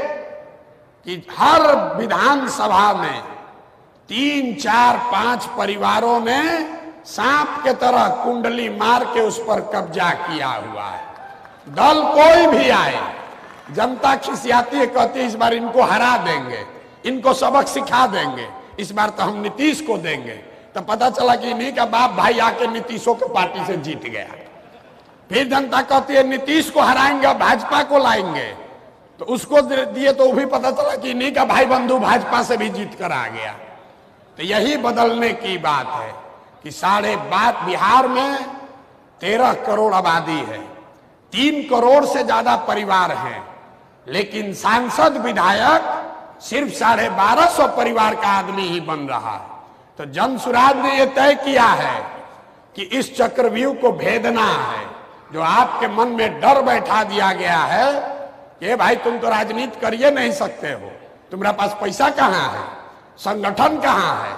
S4: कि हर विधानसभा में 3, 4, 5 परिवारों ने सांप के तरह कुंडली मार के उस पर कब्जा किया हुआ है। दल कोई भी आए, जनता खिसियाती है, कहती है इस बार इनको हरा देंगे, इनको सबक सिखा देंगे, इस बार तो हम नीतीश को देंगे। तो पता चला कि इन्हीं का बाप भाई आके नीतीशों के पार्टी से जीत गया। फिर जनता कहती है नीतीश को हराएंगे और भाजपा को लाएंगे, तो उसको दिए तो वो भी पता चला कि इन्हीं का भाई बंधु भाजपा से भी जीत कर आ गया। तो यही बदलने की बात है कि बिहार में 13 करोड़ आबादी है, 3 करोड़ से ज्यादा परिवार हैं, लेकिन सांसद विधायक सिर्फ 1250 परिवार का आदमी ही बन रहा है। तो जन सुराज ने यह तय किया है कि इस चक्रव्यूह को भेदना है। जो आपके मन में डर बैठा दिया गया है कि भाई तुम तो राजनीति करिए नहीं सकते हो, तुम्हारे पास पैसा कहाँ है, संगठन कहाँ है,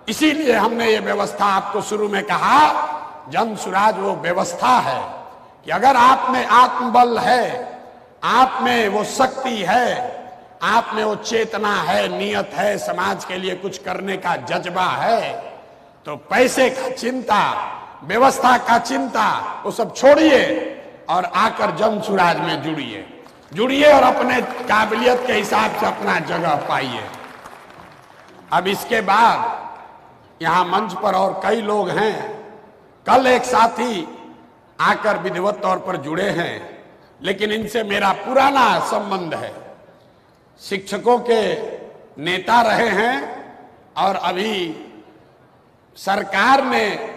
S4: इसीलिए हमने ये व्यवस्था आपको शुरू में कहा। जन सुराज वो व्यवस्था है कि अगर आप में आत्मबल है, आप में वो शक्ति है, आप में वो चेतना है, नियत है, समाज के लिए कुछ करने का जज्बा है, तो पैसे का चिंता, व्यवस्था का चिंता वो सब छोड़िए और आकर जन सुराज में जुड़िए और अपने काबिलियत के हिसाब से अपना जगह पाइए। अब इसके बाद यहां मंच पर और कई लोग हैं। कल एक साथी आकर विधिवत तौर पर जुड़े हैं, लेकिन इनसे मेरा पुराना संबंध है। शिक्षकों के नेता रहे हैं और अभी सरकार ने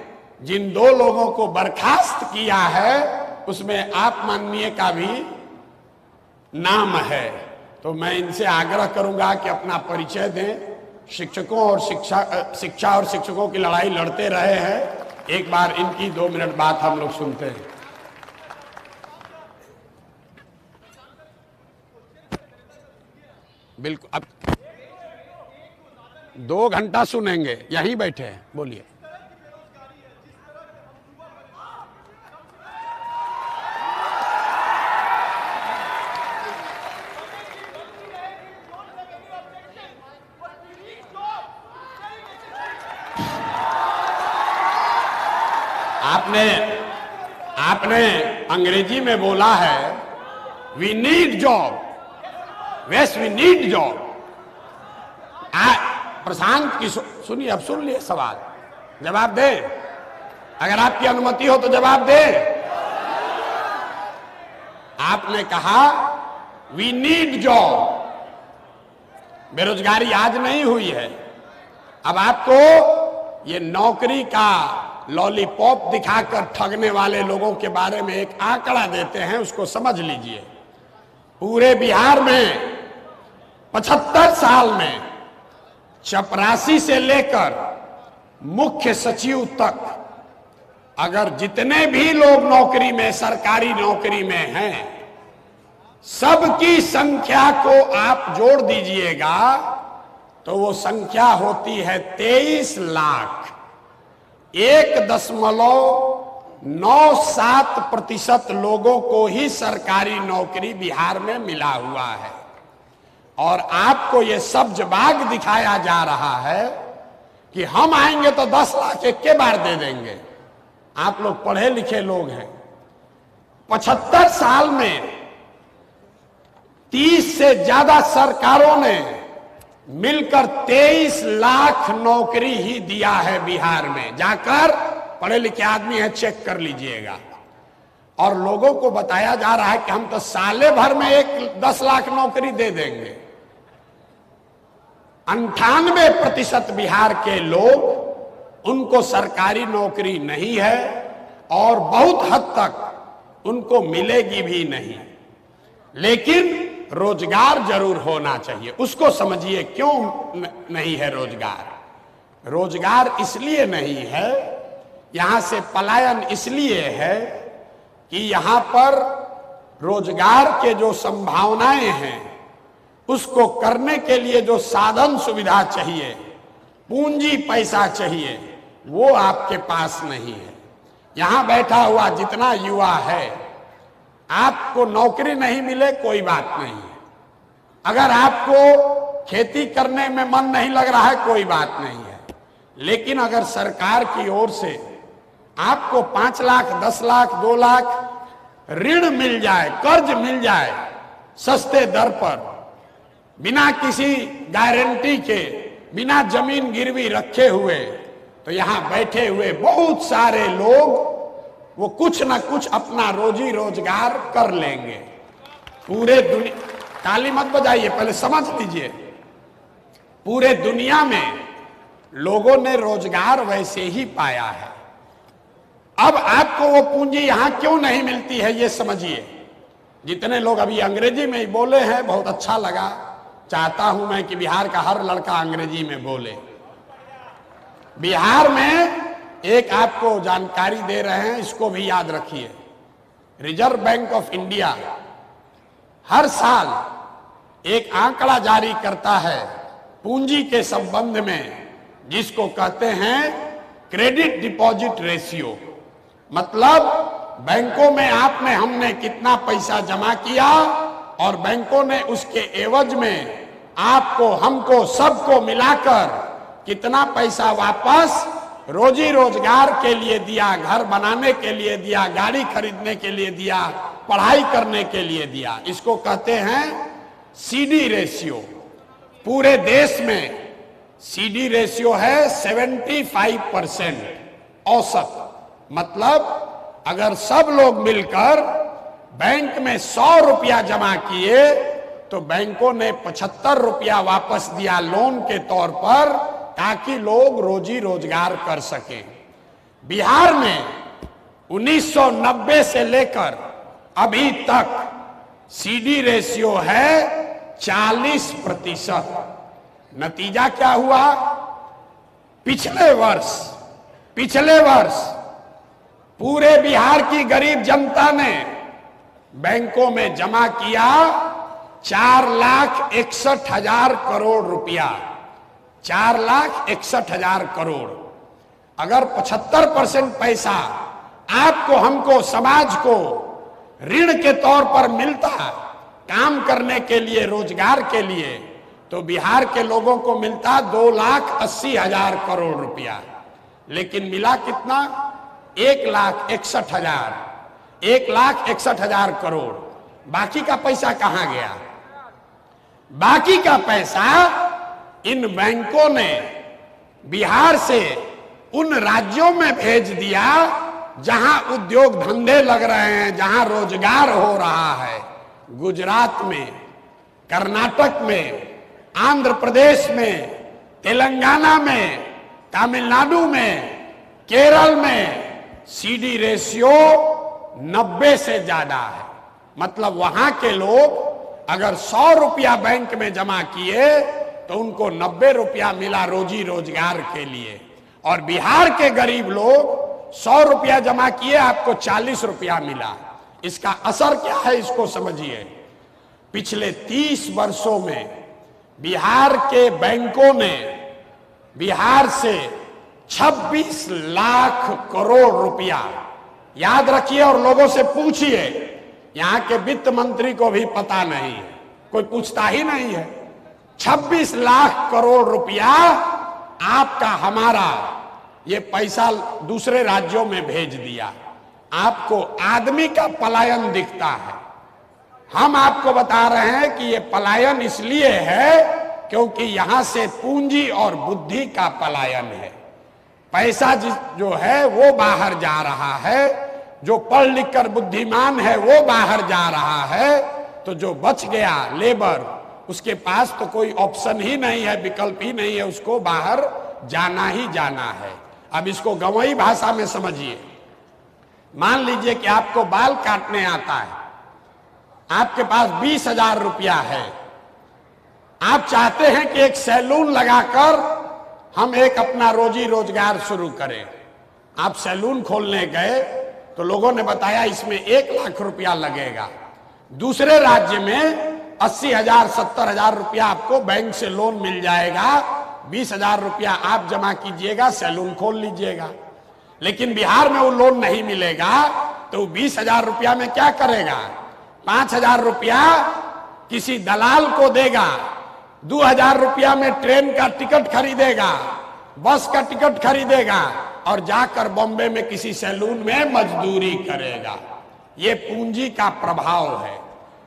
S4: जिन 2 लोगों को बर्खास्त किया है उसमें आप माननीय का भी नाम है। तो मैं इनसे आग्रह करूंगा कि अपना परिचय दें। शिक्षकों और शिक्षा और शिक्षकों की लड़ाई लड़ते रहे हैं। एक बार इनकी 2 मिनट बात हम लोग सुनते हैं। बिल्कुल, अब 2 घंटा सुनेंगे, यहीं बैठे हैं, बोलिए। आपने अंग्रेजी में बोला है we need job, west we need job. Prashant की सुनिए, अब सुन लिए सवाल, जवाब दे। अगर आपकी अनुमति हो तो जवाब दे। आपने कहा वी नीड जॉब। बेरोजगारी आज नहीं हुई है। अब आपको ये नौकरी का लॉलीपॉप दिखाकर ठगने वाले लोगों के बारे में एक आंकड़ा देते हैं, उसको समझ लीजिए। पूरे बिहार में 75 साल में चपरासी से लेकर मुख्य सचिव तक अगर जितने भी लोग नौकरी में, सरकारी नौकरी में हैं, सबकी संख्या को आप जोड़ दीजिएगा तो वो संख्या होती है 23 लाख। 1.97% लोगों को ही सरकारी नौकरी बिहार में मिला हुआ है। और आपको ये सब्ज बाग दिखाया जा रहा है कि हम आएंगे तो 10 लाख एक के बार दे देंगे। आप लोग पढ़े लिखे लोग हैं। 75 साल में 30 से ज्यादा सरकारों ने मिलकर 23 लाख नौकरी ही दिया है बिहार में। जाकर पढ़े लिखे आदमी है, चेक कर लीजिएगा। और लोगों को बताया जा रहा है कि हम तो साले भर में 10 लाख नौकरी दे देंगे। 98% बिहार के लोग, उनको सरकारी नौकरी नहीं है और बहुत हद तक उनको मिलेगी भी नहीं। लेकिन रोजगार जरूर होना चाहिए। उसको समझिए क्यों नहीं है रोजगार। रोजगार इसलिए नहीं है, यहां से पलायन इसलिए है कि यहां पर रोजगार के जो संभावनाएं हैं उसको करने के लिए जो साधन सुविधा चाहिए, पूंजी पैसा चाहिए, वो आपके पास नहीं है। यहां बैठा हुआ जितना युवा है, आपको नौकरी नहीं मिले कोई बात नहीं है। अगर आपको खेती करने में मन नहीं लग रहा है कोई बात नहीं है। लेकिन अगर सरकार की ओर से आपको 5 लाख, 10 लाख, 2 लाख ऋण मिल जाए, कर्ज मिल जाए सस्ते दर पर, बिना किसी गारंटी के, बिना जमीन गिरवी रखे हुए, तो यहां बैठे हुए बहुत सारे लोग वो कुछ ना कुछ अपना रोजी रोजगार कर लेंगे। पूरे दुनिया, ताली मत बजाइए, पहले समझ लीजिए। पूरे दुनिया में लोगों ने रोजगार वैसे ही पाया है। अब आपको वो पूंजी यहां क्यों नहीं मिलती है ये समझिए। जितने लोग अभी अंग्रेजी में ही बोले हैं बहुत अच्छा लगा, चाहता हूं मैं कि बिहार का हर लड़का अंग्रेजी में बोले। बिहार में एक आपको जानकारी दे रहे हैं, इसको भी याद रखिए। रिजर्व बैंक ऑफ इंडिया हर साल एक आंकड़ा जारी करता है पूंजी के संबंध में, जिसको कहते हैं क्रेडिट डिपॉजिट रेशियो। मतलब बैंकों में आपने हमने कितना पैसा जमा किया और बैंकों ने उसके एवज में आपको हमको सबको मिलाकर कितना पैसा वापस रोजी रोजगार के लिए दिया, घर बनाने के लिए दिया, गाड़ी खरीदने के लिए दिया, पढ़ाई करने के लिए दिया। इसको कहते हैं सीडी रेशियो। पूरे देश में सीडी रेशियो है 75% औसत। मतलब अगर सब लोग मिलकर बैंक में 100 रुपया जमा किए तो बैंकों ने 75 रुपया वापस दिया लोन के तौर पर, ताकि लोग रोजी रोजगार कर सकें। बिहार में 1990 से लेकर अभी तक सीडी रेशियो है 40%। नतीजा क्या हुआ? पिछले वर्ष पूरे बिहार की गरीब जनता ने बैंकों में जमा किया 4,61,000 करोड़ रुपया। 4,61,000 करोड़। अगर 75% पैसा आपको हमको समाज को ऋण के तौर पर मिलता काम करने के लिए, रोजगार के लिए, तो बिहार के लोगों को मिलता 2,80,000 करोड़ रुपया। लेकिन मिला कितना? 1,61,000। 1,61,000 करोड़। बाकी का पैसा कहां गया? बाकी का पैसा इन बैंकों ने बिहार से उन राज्यों में भेज दिया जहां उद्योग धंधे लग रहे हैं, जहां रोजगार हो रहा है। गुजरात में, कर्नाटक में, आंध्र प्रदेश में, तेलंगाना में, तमिलनाडु में, केरल में सीडी रेशियो 90 से ज्यादा है। मतलब वहां के लोग अगर 100 रुपया बैंक में जमा किए तो उनको 90 रुपया मिला रोजी रोजगार के लिए। और बिहार के गरीब लोग 100 रुपया जमा किए, आपको 40 रुपया मिला। इसका असर क्या है, इसको समझिए। पिछले 30 वर्षों में बिहार के बैंकों ने बिहार से 26 लाख करोड़ रुपया, याद रखिए और लोगों से पूछिए, यहां के वित्त मंत्री को भी पता नहीं है, कोई पूछता ही नहीं है। 26 लाख करोड़ रुपया आपका हमारा ये पैसा दूसरे राज्यों में भेज दिया। आपको आदमी का पलायन दिखता है। हम आपको बता रहे हैं कि ये पलायन इसलिए है क्योंकि यहां से पूंजी और बुद्धि का पलायन है। पैसा जो है वो बाहर जा रहा है, जो पढ़ लिख कर बुद्धिमान है वो बाहर जा रहा है, तो जो बच गया लेबर, उसके पास तो कोई ऑप्शन ही नहीं है, विकल्प ही नहीं है, उसको बाहर जाना ही जाना है। अब इसको गंवई भाषा में समझिए। मान लीजिए कि आपको बाल काटने आता है, आपके पास 20,000 रुपया है, आप चाहते हैं कि एक सैलून लगाकर हम एक अपना रोजी रोजगार शुरू करें। आप सैलून खोलने गए तो लोगों ने बताया इसमें 1 लाख रुपया लगेगा। दूसरे राज्य में 80,000 70,000 रुपया आपको बैंक से लोन मिल जाएगा, 20,000 रुपया आप जमा कीजिएगा, सैलून खोल लीजिएगा। लेकिन बिहार में वो लोन नहीं मिलेगा, तो 20,000 रुपया में क्या करेगा? 5,000 रुपया किसी दलाल को देगा, 2,000 रुपया में ट्रेन का टिकट खरीदेगा, बस का टिकट खरीदेगा और जाकर बॉम्बे में किसी सैलून में मजदूरी करेगा। ये पूंजी का प्रभाव है।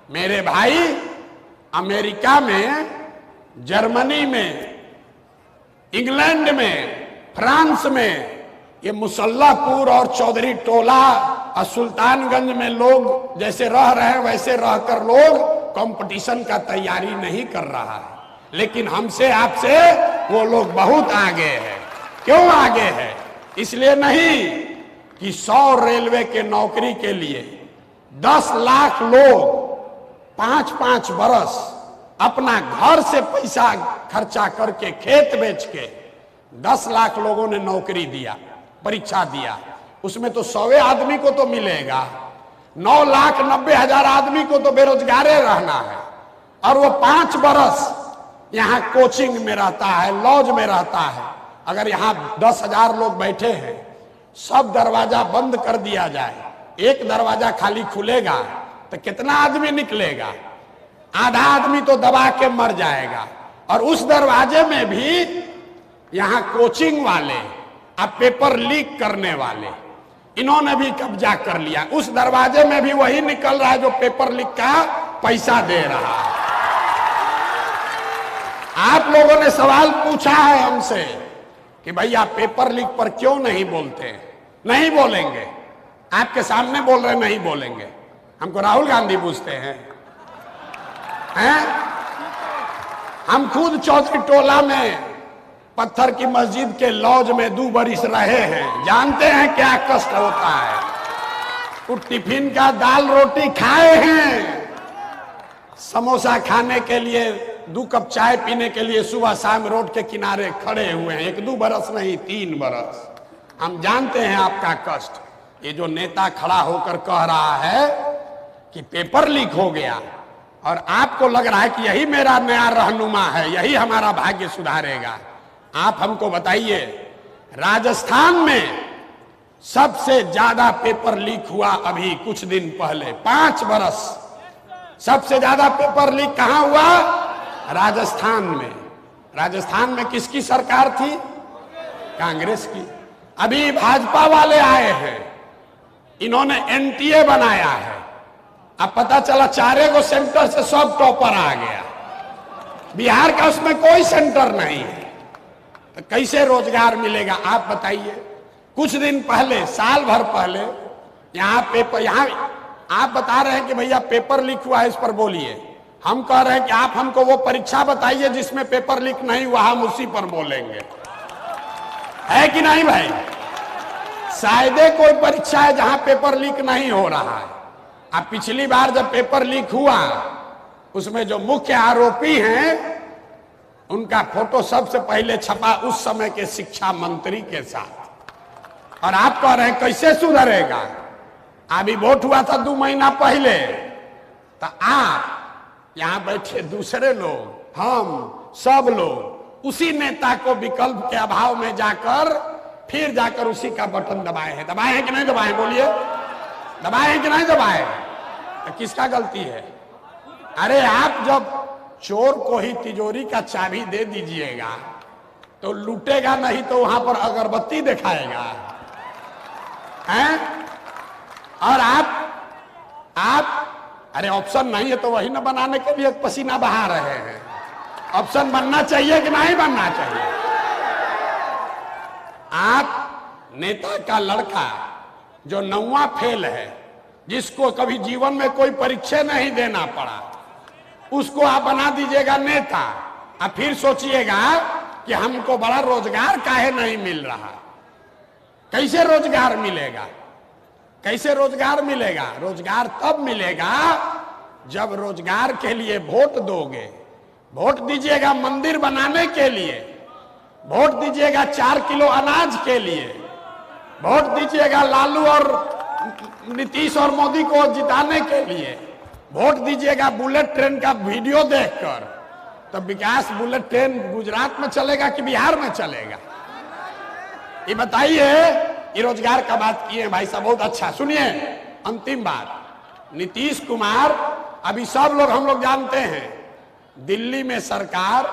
S4: मेरे भाई, अमेरिका में, जर्मनी में, इंग्लैंड में, फ्रांस में ये मुसल्लापुर और चौधरी टोला और सुल्तानगंज में लोग जैसे रह रहे हैं वैसे रहकर लोग कंपटीशन का तैयारी नहीं कर रहा है। लेकिन हमसे आपसे वो लोग बहुत आगे हैं। क्यों आगे है? इसलिए नहीं कि 100 रेलवे के नौकरी के लिए 10 लाख लोग 5-5 बरस अपना घर से पैसा खर्चा करके खेत बेच के 10 लाख लोगों ने नौकरी दिया, परीक्षा दिया, उसमें तो 100 आदमी को तो मिलेगा, 9,90,000 आदमी को तो बेरोजगारे रहना है। और वो 5 बरस यहाँ कोचिंग में रहता है, लॉज में रहता है। अगर यहाँ 10,000 लोग बैठे हैं, सब दरवाजा बंद कर दिया जाए, एक दरवाजा खाली खुलेगा तो कितना आदमी निकलेगा? आधा आदमी तो दबा के मर जाएगा। और उस दरवाजे में भी यहाँ कोचिंग वाले, अब पेपर लीक करने वाले, इन्होंने भी कब्जा कर लिया। उस दरवाजे में भी वही निकल रहा है जो पेपर लीक का पैसा दे रहा है। आप लोगों ने सवाल पूछा है हमसे कि भैया पेपर लीक पर क्यों नहीं बोलते? नहीं बोलेंगे, आपके सामने बोल रहे नहीं बोलेंगे। हमको राहुल गांधी पूछते हैं? हम खुद चौधरी टोला में पत्थर की मस्जिद के लॉज में 2 बरिस रहे हैं, जानते हैं क्या कष्ट होता है। वो टिफिन का दाल रोटी खाए हैं, समोसा खाने के लिए, 2 कप चाय पीने के लिए सुबह शाम रोड के किनारे खड़े हुए हैं। 1-2 बरस नहीं, 3 बरस। हम जानते हैं आपका कष्ट। ये जो नेता खड़ा होकर कह रहा है कि पेपर लीक हो गया और आपको लग रहा है कि यही मेरा नया रहनुमा है, यही हमारा भाग्य सुधारेगा, आप हमको बताइए, राजस्थान में सबसे ज्यादा पेपर लीक हुआ अभी कुछ दिन पहले, 5 बरस सबसे ज्यादा पेपर लीक कहां हुआ? राजस्थान में। राजस्थान में किसकी सरकार थी? कांग्रेस की। अभी भाजपा वाले आए हैं, इन्होंने एनटीए बनाया है। अब पता चला 4 सेंटर से सब टॉपर आ गया। बिहार का उसमें कोई सेंटर नहीं है, तो कैसे रोजगार मिलेगा आप बताइए? कुछ दिन पहले, साल भर पहले, यहाँ पेपर, यहाँ आप बता रहे हैं कि भैया पेपर लीक हुआ है, इस पर बोलिए। हम कह रहे हैं कि आप हमको वो परीक्षा बताइए जिसमें पेपर लीक नहीं हुआ, हम उसी पर बोलेंगे। है कि नहीं भाई? शायद कोई परीक्षा है जहां पेपर लीक नहीं हो रहा है। अब पिछली बार जब पेपर लीक हुआ, उसमें जो मुख्य आरोपी हैं उनका फोटो सबसे पहले छपा उस समय के शिक्षा मंत्री के साथ। और आप कह रहे हैं कैसे सुधरेगा? अभी वोट हुआ था 2 महीना पहले, तो आप यहां बैठे दूसरे लोग, हम सब लोग उसी नेता को विकल्प के अभाव में जाकर फिर जाकर उसी का बटन दबाए हैं। दबाए हैं कि नहीं दबाए? बोलिए, दबाए हैं कि नहीं दबाए? तो किसका गलती है? अरे आप जब चोर को ही तिजोरी का चाबी दे दीजिएगा तो लूटेगा नहीं, तो वहां पर अगरबत्ती दिखाएगा हैं? और आप अरे ऑप्शन नहीं है तो वही ना बनाने के लिए पसीना बहा रहे हैं। ऑप्शन बनना चाहिए कि नहीं बनना चाहिए? आप नेता का लड़का जो 9वां फेल है, जिसको कभी जीवन में कोई परीक्षा नहीं देना पड़ा, उसको आप बना दीजिएगा नेता। अब फिर सोचिएगा कि हमको बड़ा रोजगार काहे नहीं मिल रहा। कैसे रोजगार मिलेगा? कैसे रोजगार मिलेगा? रोजगार तब मिलेगा जब रोजगार के लिए वोट दोगे। वोट दीजिएगा मंदिर बनाने के लिए, वोट दीजिएगा 4 किलो अनाज के लिए, वोट दीजिएगा लालू और नीतीश और मोदी को जिताने के लिए, वोट दीजिएगा बुलेट ट्रेन का वीडियो देखकर। तो विकास बुलेट ट्रेन गुजरात में चलेगा कि बिहार में चलेगा? ये बताइए। ये रोजगार का बात किए भाई साहब, बहुत अच्छा। सुनिए, अंतिम बात, नीतीश कुमार, अभी सब लोग हम लोग जानते हैं, दिल्ली में सरकार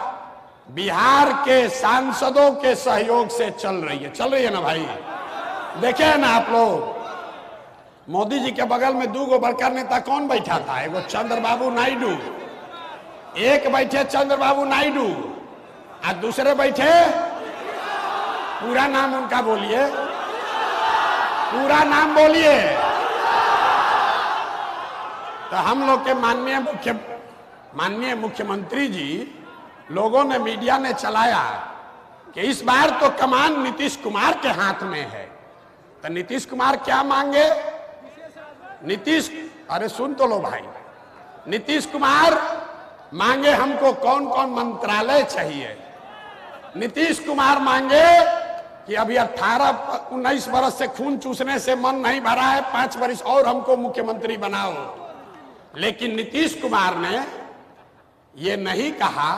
S4: बिहार के सांसदों के सहयोग से चल रही है ना भाई? देखे ना आप लोग, मोदी जी के बगल में 2 बड़का नेता कौन बैठा था? एगो चंद्रबाबू नायडू, एक बैठे चंद्रबाबू नायडू और दूसरे बैठे, पूरा नाम उनका बोलिए, पूरा नाम बोलिए। तो हम लोग के माननीय मुख्यमंत्री जी, लोगों ने, मीडिया ने चलाया कि इस बार तो कमान नीतीश कुमार के हाथ में है। तो नीतीश कुमार क्या मांगे? अरे सुन तो लो भाई, नीतीश कुमार मांगे हमको कौन कौन मंत्रालय चाहिए। नीतीश कुमार मांगे कि अभी 18-19 बरस से खून चूसने से मन नहीं भरा है, 5 वर्ष और हमको मुख्यमंत्री बनाओ। लेकिन नीतीश कुमार ने ये नहीं कहा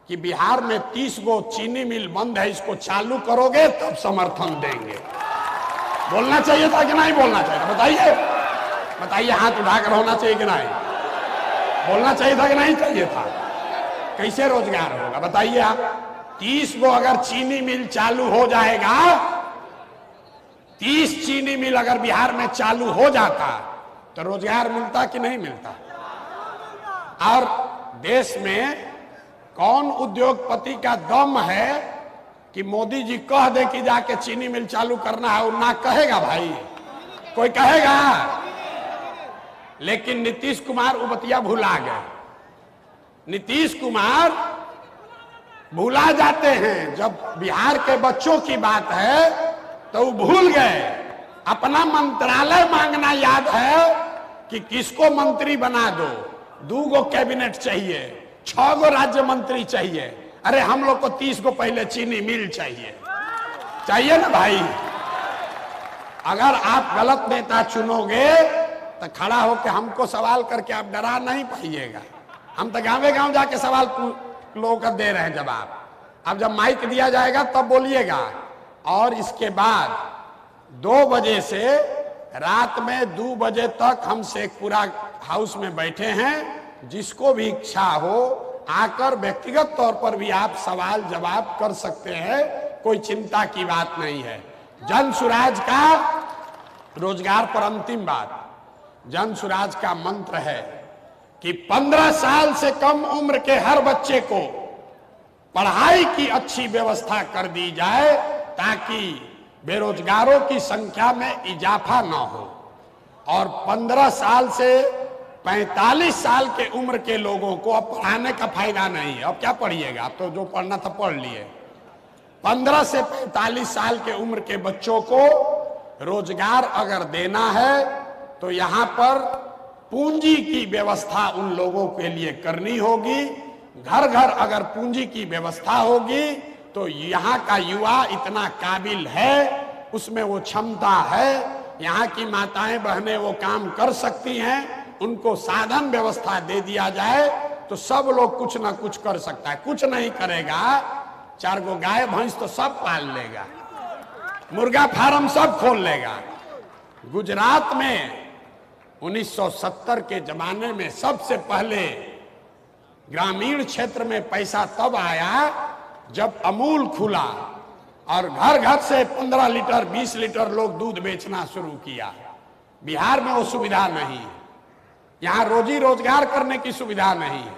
S4: कि बिहार में 30 गो चीनी मिल बंद है, इसको चालू करोगे तब समर्थन देंगे। बोलना चाहिए था कि नहीं बोलना चाहिए था? बताइए, बताइए, हाथ उठाकर होना चाहिए कि नहीं? बोलना चाहिए था कि नहीं चाहिए था? कैसे रोजगार होगा बताइए आप? 30 गो अगर चीनी मिल चालू हो जाएगा, 30 चीनी मिल अगर बिहार में चालू हो जाता तो रोजगार मिलता कि नहीं मिलता? और देश में कौन उद्योगपति का दम है कि मोदी जी कह दे कि जाके चीनी मिल चालू करना है, और ना कहेगा भाई? कोई कहेगा? लेकिन नीतीश कुमार उबतिया भुला गए। नीतीश कुमार भुला जाते हैं, जब बिहार के बच्चों की बात है तो वो भूल गए। अपना मंत्रालय मांगना याद है कि किसको मंत्री बना दो, 2 गो कैबिनेट चाहिए, 6 गो राज्य मंत्री चाहिए। अरे हम लोग को 30 गो पहले चीनी मिल चाहिए ना भाई। अगर आप गलत नेता चुनोगे तो खड़ा होकर हमको सवाल करके आप डरा नहीं पाइएगा। हम तो गाँव जाके सवाल लोगों का दे रहे हैं जवाब। अब जब माइक दिया जाएगा तब बोलिएगा। और इसके बाद 2 बजे से रात में 2 बजे तक हम शेखपुरा हाउस में बैठे हैं। जिसको भी इच्छा हो आकर व्यक्तिगत तौर पर भी आप सवाल जवाब कर सकते हैं, कोई चिंता की बात नहीं है। जन सुराज का रोजगार पर अंतिम बात, जन सुराज का मंत्र है कि 15 साल से कम उम्र के हर बच्चे को पढ़ाई की अच्छी व्यवस्था कर दी जाए ताकि बेरोजगारों की संख्या में इजाफा न हो। और 15 साल से 45 साल के उम्र के लोगों को अब पढ़ाने का फायदा नहीं है। अब क्या पढ़िएगा? अब तो जो पढ़ना था पढ़ लिए। 15 से 45 साल के उम्र के बच्चों को रोजगार अगर देना है तो यहाँ पर पूंजी की व्यवस्था उन लोगों के लिए करनी होगी। घर घर अगर पूंजी की व्यवस्था होगी तो यहाँ का युवा इतना काबिल है, उसमें वो क्षमता है, यहाँ की माताएं बहनें वो काम कर सकती हैं। उनको साधन व्यवस्था दे दिया जाए तो सब लोग कुछ ना कुछ कर सकता है। कुछ नहीं करेगा, 4 गो गाय भैंस तो सब पाल लेगा, मुर्गा फार्म सब खोल लेगा। गुजरात में 1970 के जमाने में सबसे पहले ग्रामीण क्षेत्र में पैसा तब आया जब अमूल खुला और घर घर से 15 लीटर 20 लीटर लोग दूध बेचना शुरू किया। बिहार में वो सुविधा नहीं है, यहाँ रोजी रोजगार करने की सुविधा नहीं है।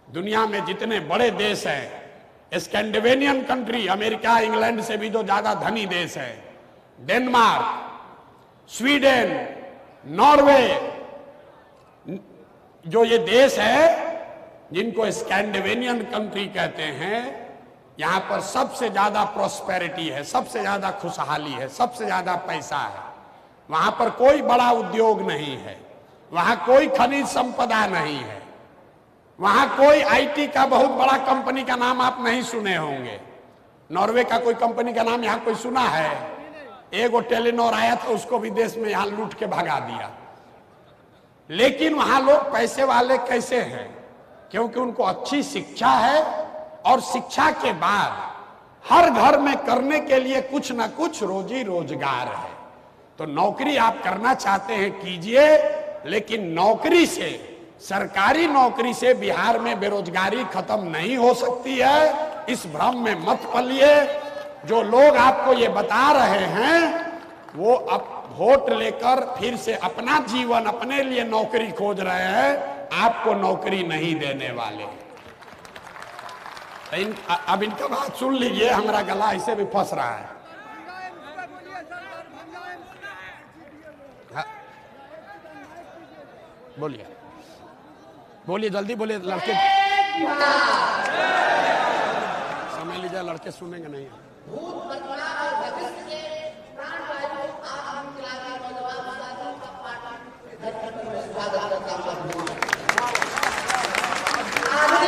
S4: दुनिया में जितने बड़े देश हैं, स्कैंडिनेवियन कंट्री, अमेरिका इंग्लैंड से भी जो ज्यादा धनी देश है, डेनमार्क, स्वीडन, नॉर्वे, जो ये देश है जिनको स्कैंडिनेवियन कंट्री कहते हैं, यहाँ पर सबसे ज्यादा प्रॉस्पेरिटी है, सबसे ज्यादा खुशहाली है, सबसे ज्यादा पैसा है। वहां पर कोई बड़ा उद्योग नहीं है, वहां कोई खनिज संपदा नहीं है, वहां कोई आईटी का बहुत बड़ा कंपनी का नाम आप नहीं सुने होंगे। नॉर्वे का कोई कंपनी का नाम यहाँ कोई सुना है? एगो टेलीनॉर आया था, उसको विदेश में यहाँ लूट के भगा दिया। लेकिन वहां लोग पैसे वाले कैसे हैं? क्योंकि उनको अच्छी शिक्षा है और शिक्षा के बाद हर घर में करने के लिए कुछ ना कुछ रोजी रोजगार है। तो नौकरी आप करना चाहते हैं कीजिए, लेकिन नौकरी से, सरकारी नौकरी से बिहार में बेरोजगारी खत्म नहीं हो सकती है। इस भ्रम में मत पलिए। जो लोग आपको ये बता रहे हैं वो अब वोट लेकर फिर से अपना जीवन, अपने लिए नौकरी खोज रहे हैं, आपको नौकरी नहीं देने वाले। अब इनका बात सुन लीजिए, हमारा गला ऐसे भी फंस रहा है। बोलिए बोलिए, जल्दी बोलिए। लड़के समय लीजिए, लड़के सुनेंगे नहीं।
S6: आगे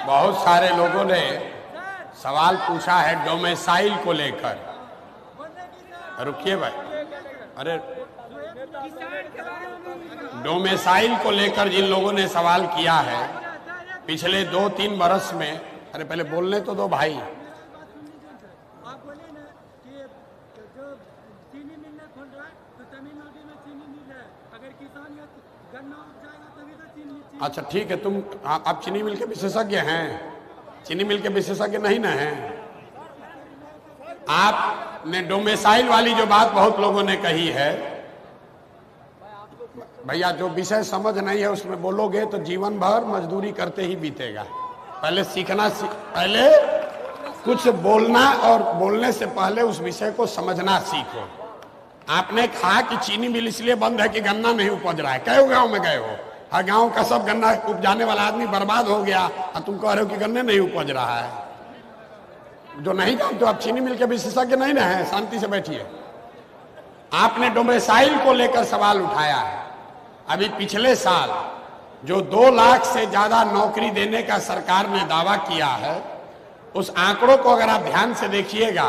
S4: बहुत सारे लोगों ने सवाल पूछा है डोमेसाइल को लेकर। रुकिए भाई, अरे डोमेसाइल को लेकर जिन लोगों ने सवाल किया है पिछले 2-3 बरस में, अरे पहले बोलने तो दो भाई।
S6: आप बोले ना कि जो चीनी मिल खोल रहा है तो तमिलनाडु में चीनी मिल है, अगर किसान या गन्ना उग जाएगा तभी तो चीनी।
S4: अच्छा ठीक है, तुम आप चीनी मिल के विशेषज्ञ हैं, चीनी मिल के विशेषज्ञ नहीं ना हैं। आपने डोमेसाइल वाली जो बात बहुत लोगों ने कही है, भैया जो विषय समझ नहीं है उसमें बोलोगे तो जीवन भर मजदूरी करते ही बीतेगा। पहले सीखना, पहले कुछ बोलना और बोलने से पहले उस विषय को समझना सीखो। आपने कहा कि चीनी मिल इसलिए बंद है कि गन्ना नहीं उपज रहा है। कई गांव में गए हो, हर गांव का सब गन्ना उपजाने वाला आदमी बर्बाद हो गया और तुम कह रहे हो कि गन्ने नहीं उपज रहा है। जो नहीं जानते तो आप चीनी मिल के विशेषज्ञ नहीं ना है, शांति से बैठिए। आपने डोमेसाइल को लेकर सवाल उठाया है। अभी पिछले साल जो 2 लाख से ज्यादा नौकरी देने का सरकार ने दावा किया है, उस आंकड़ों को अगर आप ध्यान से देखिएगा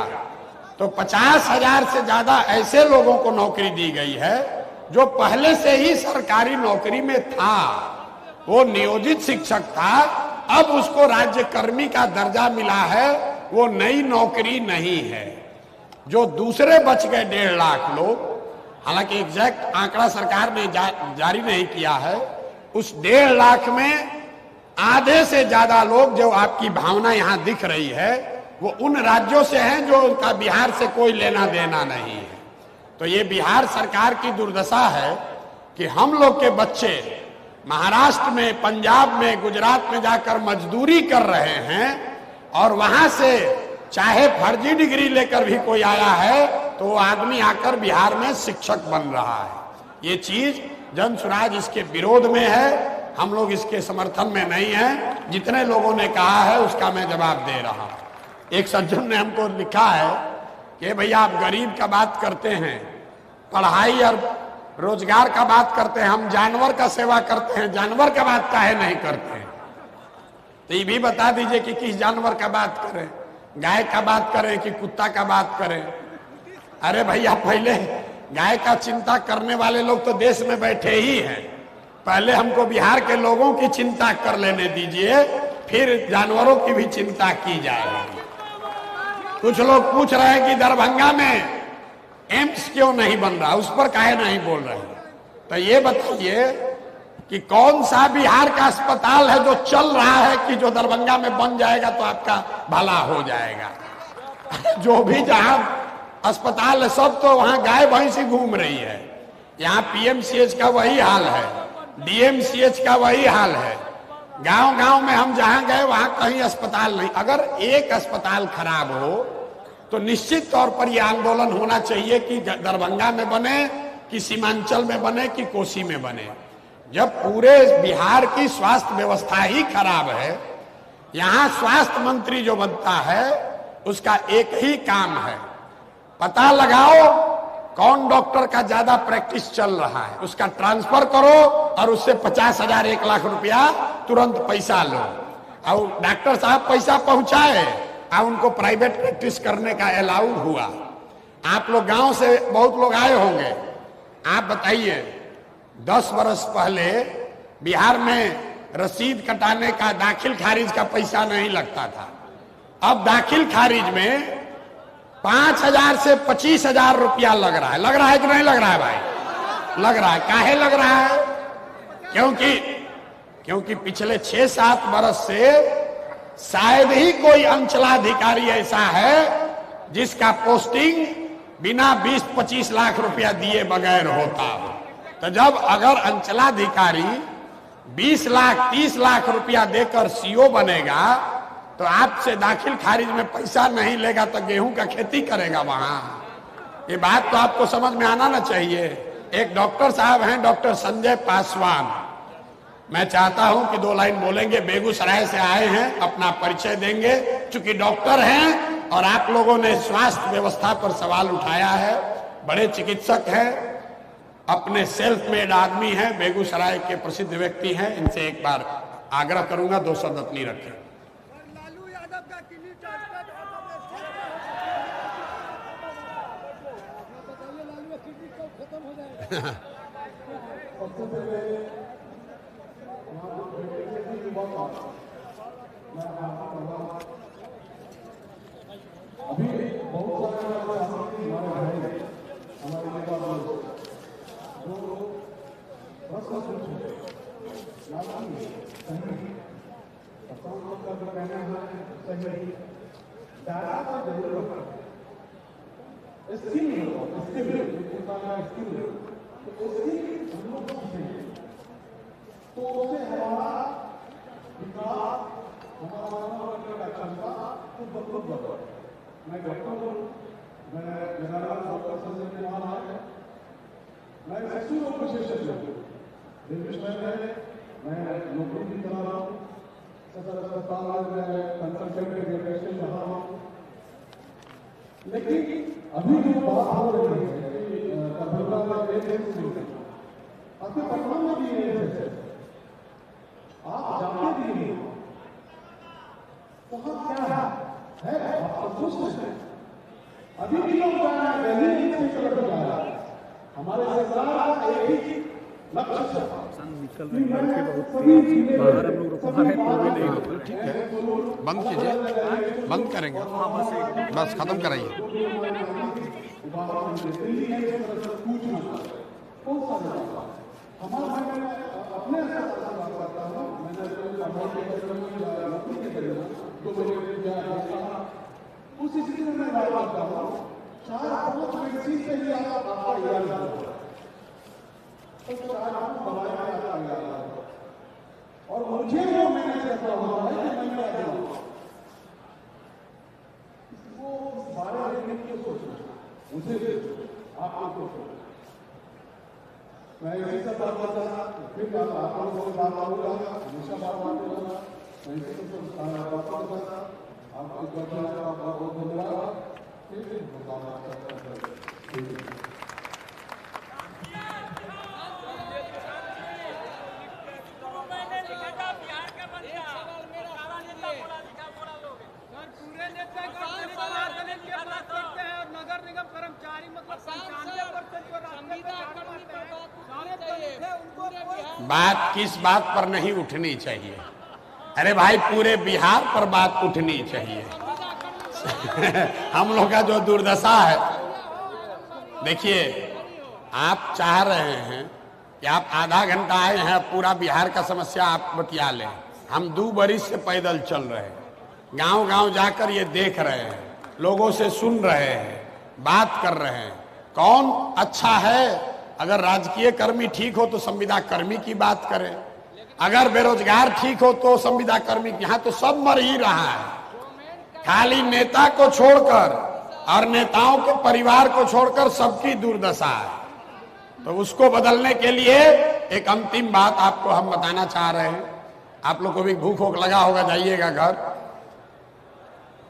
S4: तो 50,000 से ज्यादा ऐसे लोगों को नौकरी दी गई है जो पहले से ही सरकारी नौकरी में था। वो नियोजित शिक्षक था, अब उसको राज्य कर्मी का दर्जा मिला है, वो नई नौकरी नहीं है। जो दूसरे बच गए 1.5 लाख लोग, हालांकि एग्जैक्ट आंकड़ा सरकार ने जारी नहीं किया है, उस 1.5 लाख में आधे से ज्यादा लोग, जो आपकी भावना यहां दिख रही है, वो उन राज्यों से हैं जो उनका बिहार से कोई लेना देना नहीं है। तो ये बिहार सरकार की दुर्दशा है कि हम लोग के बच्चे महाराष्ट्र में, पंजाब में, गुजरात में जाकर मजदूरी कर रहे हैं और वहां से चाहे फर्जी डिग्री लेकर भी कोई आया है तो वो आदमी आकर बिहार में शिक्षक बन रहा है। ये चीज जन स्वराज इसके विरोध में है, हम लोग इसके समर्थन में नहीं हैं। जितने लोगों ने कहा है उसका मैं जवाब दे रहा हूं। एक सज्जन ने हमको लिखा है कि भैया आप गरीब का बात करते हैं, पढ़ाई और रोजगार का बात करते हैं, हम जानवर का सेवा करते हैं, जानवर का बात काहे नहीं करते हैं? तो ये भी बता दीजिए कि किस जानवर का बात करें, गाय का बात करें कि कुत्ता का बात करें? अरे भैया पहले गाय का चिंता करने वाले लोग तो देश में बैठे ही हैं, पहले हमको बिहार के लोगों की चिंता कर लेने दीजिए, फिर जानवरों की भी चिंता की जाएगी। कुछ लोग पूछ रहे हैं कि दरभंगा में एम्स क्यों नहीं बन रहा, उस पर काहे नहीं बोल रहे? तो ये बताइए कि कौन सा बिहार का अस्पताल है जो चल रहा है कि जो दरभंगा में बन जाएगा तो आपका भला हो जाएगा? जो भी जहां अस्पताल है सब तो वहां गाय भैंसी घूम रही है। यहाँ पीएमसीएच का वही हाल है, डीएमसीएच का वही हाल है। गांव गांव में हम जहां गए वहां कहीं अस्पताल नहीं। अगर एक अस्पताल खराब हो तो निश्चित तौर पर यह आंदोलन होना चाहिए कि दरभंगा में बने, कि सीमांचल में बने, कि कोसी में बने। जब पूरे बिहार की स्वास्थ्य व्यवस्था ही खराब है, यहाँ स्वास्थ्य मंत्री जो बनता है उसका एक ही काम है, पता लगाओ कौन डॉक्टर का ज्यादा प्रैक्टिस चल रहा है, उसका ट्रांसफर करो और उससे 50,000 1 लाख रुपया तुरंत पैसा लो। और डॉक्टर साहब पैसा पहुंचाए और उनको प्राइवेट प्रैक्टिस करने का अलाउ हुआ। आप लोग गांव से बहुत लोग आए होंगे, आप बताइए 10 वर्ष पहले बिहार में रसीद कटाने का, दाखिल खारिज का पैसा नहीं लगता था। अब दाखिल खारिज में 5,000 से 25,000 रुपया लग रहा है। लग रहा है कि नहीं लग रहा है भाई? लग रहा है। काहे लग रहा है? क्योंकि पिछले 6-7 वर्ष से शायद ही कोई अंचलाधिकारी ऐसा है जिसका पोस्टिंग बिना 20-25 लाख रुपया दिए बगैर होता हो। तो जब अगर अंचलाधिकारी 20 लाख 30 लाख रुपया देकर सीओ बनेगा तो आपसे दाखिल खारिज में पैसा नहीं लेगा तो गेहूं का खेती करेगा वहां। ये बात तो आपको समझ में आना ना चाहिए। एक डॉक्टर साहब हैं, डॉक्टर संजय पासवान, मैं चाहता हूं कि 2 लाइन बोलेंगे। बेगूसराय से आए हैं, अपना परिचय देंगे। चूंकि डॉक्टर हैं और आप लोगों ने स्वास्थ्य व्यवस्था पर सवाल उठाया है, बड़े चिकित्सक हैं, अपने सेल्फ मेड आदमी हैं, बेगूसराय के प्रसिद्ध व्यक्ति हैं। इनसे एक बार आग्रह करूंगा 2 शब्द अपनी रखें।
S5: सबसे पहले यहाँ बेटे से भी युवा था, मैं आपको कहूँगा अभी बहुत सारे हमारे भाई हमारे नेता लोग जो बस का जो कहना है सही डाटा का जरूरत है, स्किल तो उसकी हम लोग सीखेंगे तो उससे हमारा विकास हमारा क्षमता तो बहुत बढ़ा। मैं डॉक्टर हूँ, मैं जनरल डॉक्टर संजय कुमार है, मैं शिशु रोग विशेषज्ञ हूँ, मैं नौकरी भी करा रहा हूँ, सदर अस्पताल में कंसल्टेंट रेडिएशन रहा हूँ। लेकिन अभी जो बात हो रही है कबूला में आपके पटना में भी है, आप जानते भी नहीं वहां क्या है, आप संतुष्ट हैं? अभी भी लोग जा रहे हैं, दिल्ली से तरफ जा रहा है। हमारे सरकार का एक ही लक्ष्य है,
S3: निकल रहे हैं बाहर, हम लोग रुकवा रहे हैं।
S4: ठीक है, बंद कीजिए, बंद करेंगे, बस खत्म कराइए।
S5: हमारा अपने उस स्थिति में मैं बात करता हूँ 4-5 वैक्सीन के लिए आपका इलाज और मुझे वो मैंने कहता हूँ इसको बारे में क्यों सोचना, मुझे आपको मैं इसी से बात करता था, फिर आप लोगों से बात करूँगा, हमेशा बात करूँगा, मैं इसी से बात करता आपको बहुत धन्यवाद।
S6: नगर निगम कर्मचारी मतलब 95%
S4: बात किस बात पर नहीं उठनी चाहिए? अरे भाई पूरे बिहार पर बात उठनी चाहिए। हम लोग का जो दुर्दशा है, देखिए आप चाह रहे हैं कि आप आधा घंटा आए हैं, पूरा बिहार का समस्या आप बतिया लें। हम 2 बरिस से पैदल चल रहे हैं, गांव-गांव जाकर ये देख रहे हैं, लोगों से सुन रहे हैं, बात कर रहे हैं। कौन अच्छा है? अगर राजकीय कर्मी ठीक हो तो संविदा कर्मी की बात करें, अगर बेरोजगार ठीक हो तो संविदा कर्मी। यहाँ तो सब मर ही रहा है, खाली नेता को छोड़कर और नेताओं के परिवार को छोड़कर सबकी दुर्दशा है। तो उसको बदलने के लिए एक अंतिम बात आपको हम बताना चाह रहे हैं। आप लोग को भी भूख वूख लगा होगा, जाइएगा घर।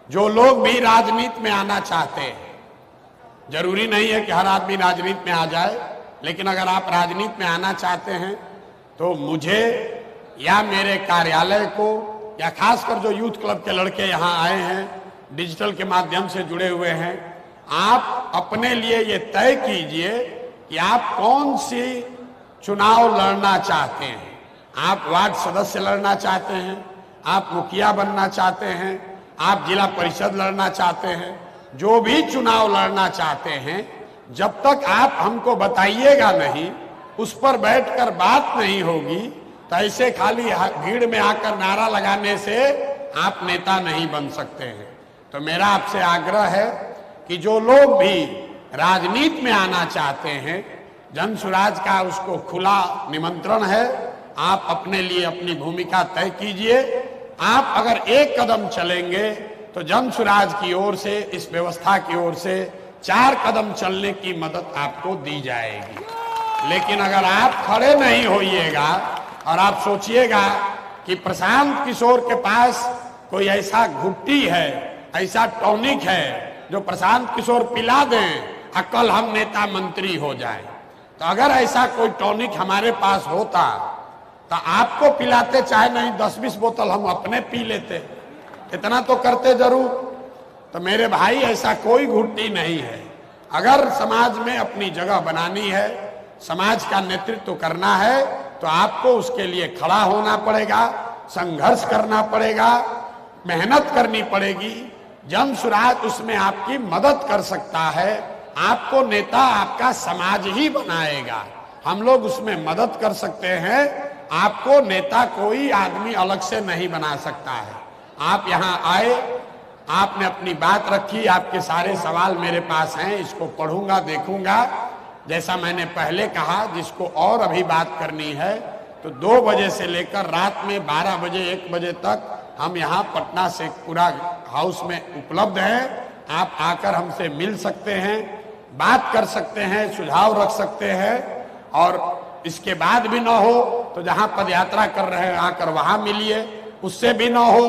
S4: जो लोग भी राजनीति में आना चाहते हैं, जरूरी नहीं है कि हर आदमी राजनीति में आ जाए, लेकिन अगर आप राजनीति में आना चाहते हैं तो मुझे या मेरे कार्यालय को, या खासकर जो यूथ क्लब के लड़के यहाँ आए हैं, डिजिटल के माध्यम से जुड़े हुए हैं, आप अपने लिए ये तय कीजिए कि आप कौन सी चुनाव लड़ना चाहते हैं। आप वार्ड सदस्य लड़ना चाहते हैं, आप मुखिया बनना चाहते हैं, आप जिला परिषद लड़ना चाहते हैं, जो भी चुनाव लड़ना चाहते हैं, जब तक आप हमको बताइएगा नहीं, उस पर बैठकर बात नहीं होगी, तो ऐसे खाली भीड़ में आकर नारा लगाने से आप नेता नहीं बन सकते हैं। तो मेरा आपसे आग्रह है कि जो लोग भी राजनीति में आना चाहते हैं, जन सुराज का उसको खुला निमंत्रण है। आप अपने लिए अपनी भूमिका तय कीजिए। आप अगर एक कदम चलेंगे तो जन सुराज की ओर से, इस व्यवस्था की ओर से 4 कदम चलने की मदद आपको दी जाएगी। लेकिन अगर आप खड़े नहीं होइएगा और आप सोचिएगा कि प्रशांत किशोर के पास कोई ऐसा घुट्टी है, ऐसा टॉनिक है जो प्रशांत किशोर पिला दें और कल हम नेता मंत्री हो जाएं, तो अगर ऐसा कोई टॉनिक हमारे पास होता तो आपको पिलाते, चाहे नहीं 10-20 बोतल हम अपने पी लेते, इतना तो करते जरूर। तो मेरे भाई, ऐसा कोई घुट्टी नहीं है। अगर समाज में अपनी जगह बनानी है, समाज का नेतृत्व करना है तो आपको उसके लिए खड़ा होना पड़ेगा, संघर्ष करना पड़ेगा, मेहनत करनी पड़ेगी। जन सुराज उसमें आपकी मदद कर सकता है। आपको नेता आपका समाज ही बनाएगा, हम लोग उसमें मदद कर सकते हैं। आपको नेता कोई आदमी अलग से नहीं बना सकता है। आप यहाँ आए, आपने अपनी बात रखी, आपके सारे सवाल मेरे पास हैं, इसको पढ़ूंगा, देखूंगा। जैसा मैंने पहले कहा, जिसको और अभी बात करनी है तो 2 बजे से लेकर रात में 12 बजे 1 बजे तक हम यहाँ पटना से पूरा हाउस में उपलब्ध हैं। आप आकर हमसे मिल सकते हैं, बात कर सकते हैं, सुझाव रख सकते हैं। और इसके बाद भी ना हो तो जहाँ पदयात्रा कर रहे हैं आकर वहाँ मिलिए, उससे भी ना हो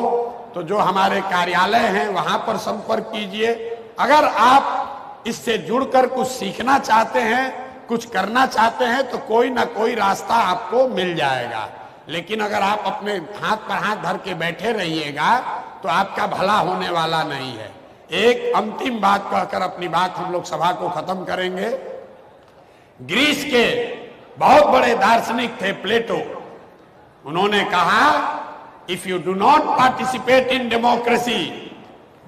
S4: तो जो हमारे कार्यालय हैं वहाँ पर संपर्क कीजिए। अगर आप इससे जुड़कर कुछ सीखना चाहते हैं, कुछ करना चाहते हैं तो कोई ना कोई रास्ता आपको मिल जाएगा। लेकिन अगर आप अपने हाथ पर हाथ धर के बैठे रहिएगा तो आपका भला होने वाला नहीं है। एक अंतिम बात कहकर अपनी बात हम लोग सभा को खत्म करेंगे। ग्रीस के बहुत बड़े दार्शनिक थे प्लेटो। उन्होंने कहा, if you do not participate in democracy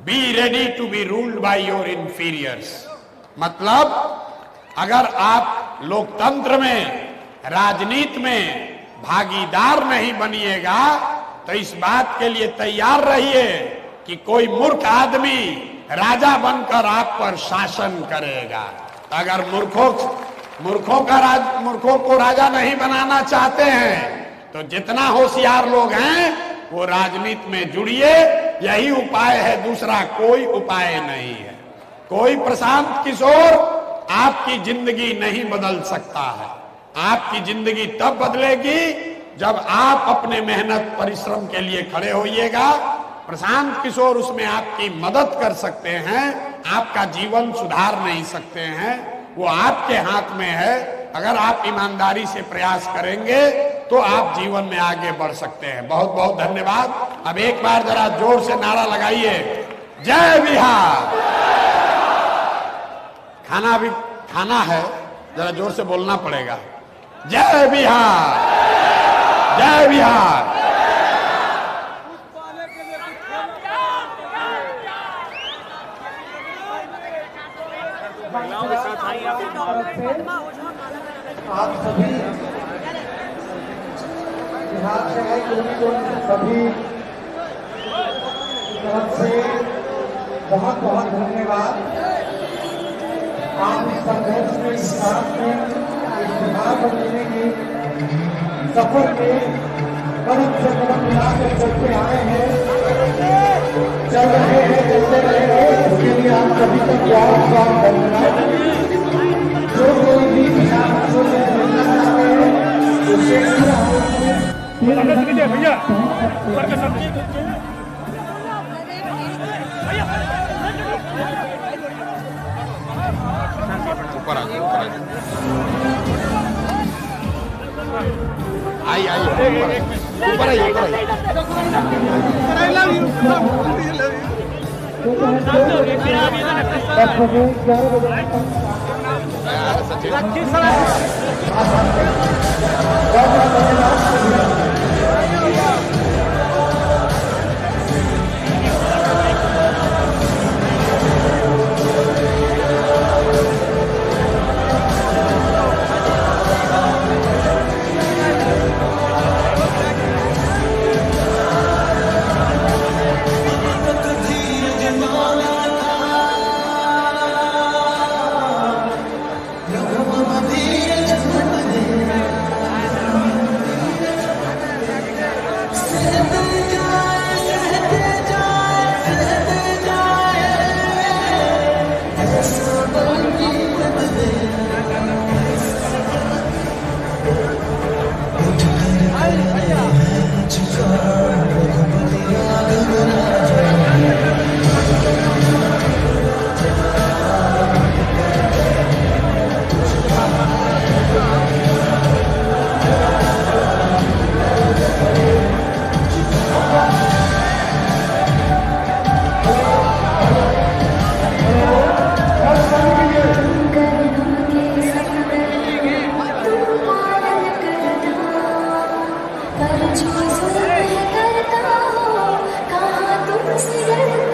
S4: be ready to be ruled by your inferiors. मतलब अगर आप लोकतंत्र में, राजनीति में भागीदार नहीं बनिएगा तो इस बात के लिए तैयार रहिए कि कोई मूर्ख आदमी राजा बनकर आप पर शासन करेगा। अगर मूर्खों को राजा नहीं बनाना चाहते हैं तो जितना होशियार लोग हैं वो राजनीति में जुड़िए, यही उपाय है, दूसरा कोई उपाय नहीं है। कोई प्रशांत किशोर आपकी जिंदगी नहीं बदल सकता है। आपकी जिंदगी तब बदलेगी जब आप अपने मेहनत परिश्रम के लिए खड़े होइएगा। प्रशांत किशोर उसमें आपकी मदद कर सकते हैं, आपका जीवन सुधार नहीं सकते हैं, वो आपके हाथ में है। अगर आप ईमानदारी से प्रयास करेंगे तो आप जीवन में आगे बढ़ सकते हैं। बहुत बहुत धन्यवाद। अब एक बार जरा जोर से नारा लगाइए, जय बिहार। खाना है, जरा जोर से बोलना पड़ेगा, जय बिहार, जय बिहार।
S1: आप सभी बिहार से है, सभी तरफ से बहुत बहुत धन्यवाद। आप इस संघर्ष में, इस रात में, इस बिहार बनने की सफर में कदम से कदम मिलाकर चलते आए हैं, चल रहे हैं, चलते रहेंगे। उसके लिए आप सभी का बहुत बहुत धन्यवाद। जो कोई भी बिहार से मिलना चाहते हैं उसे
S3: भैया
S4: ऊपर आ जाओ, ऊपर आ जाओ। आई ऊपर आइए, ऊपर
S7: पर जो जुल्म करता हो, कहाँ तुमसे डरता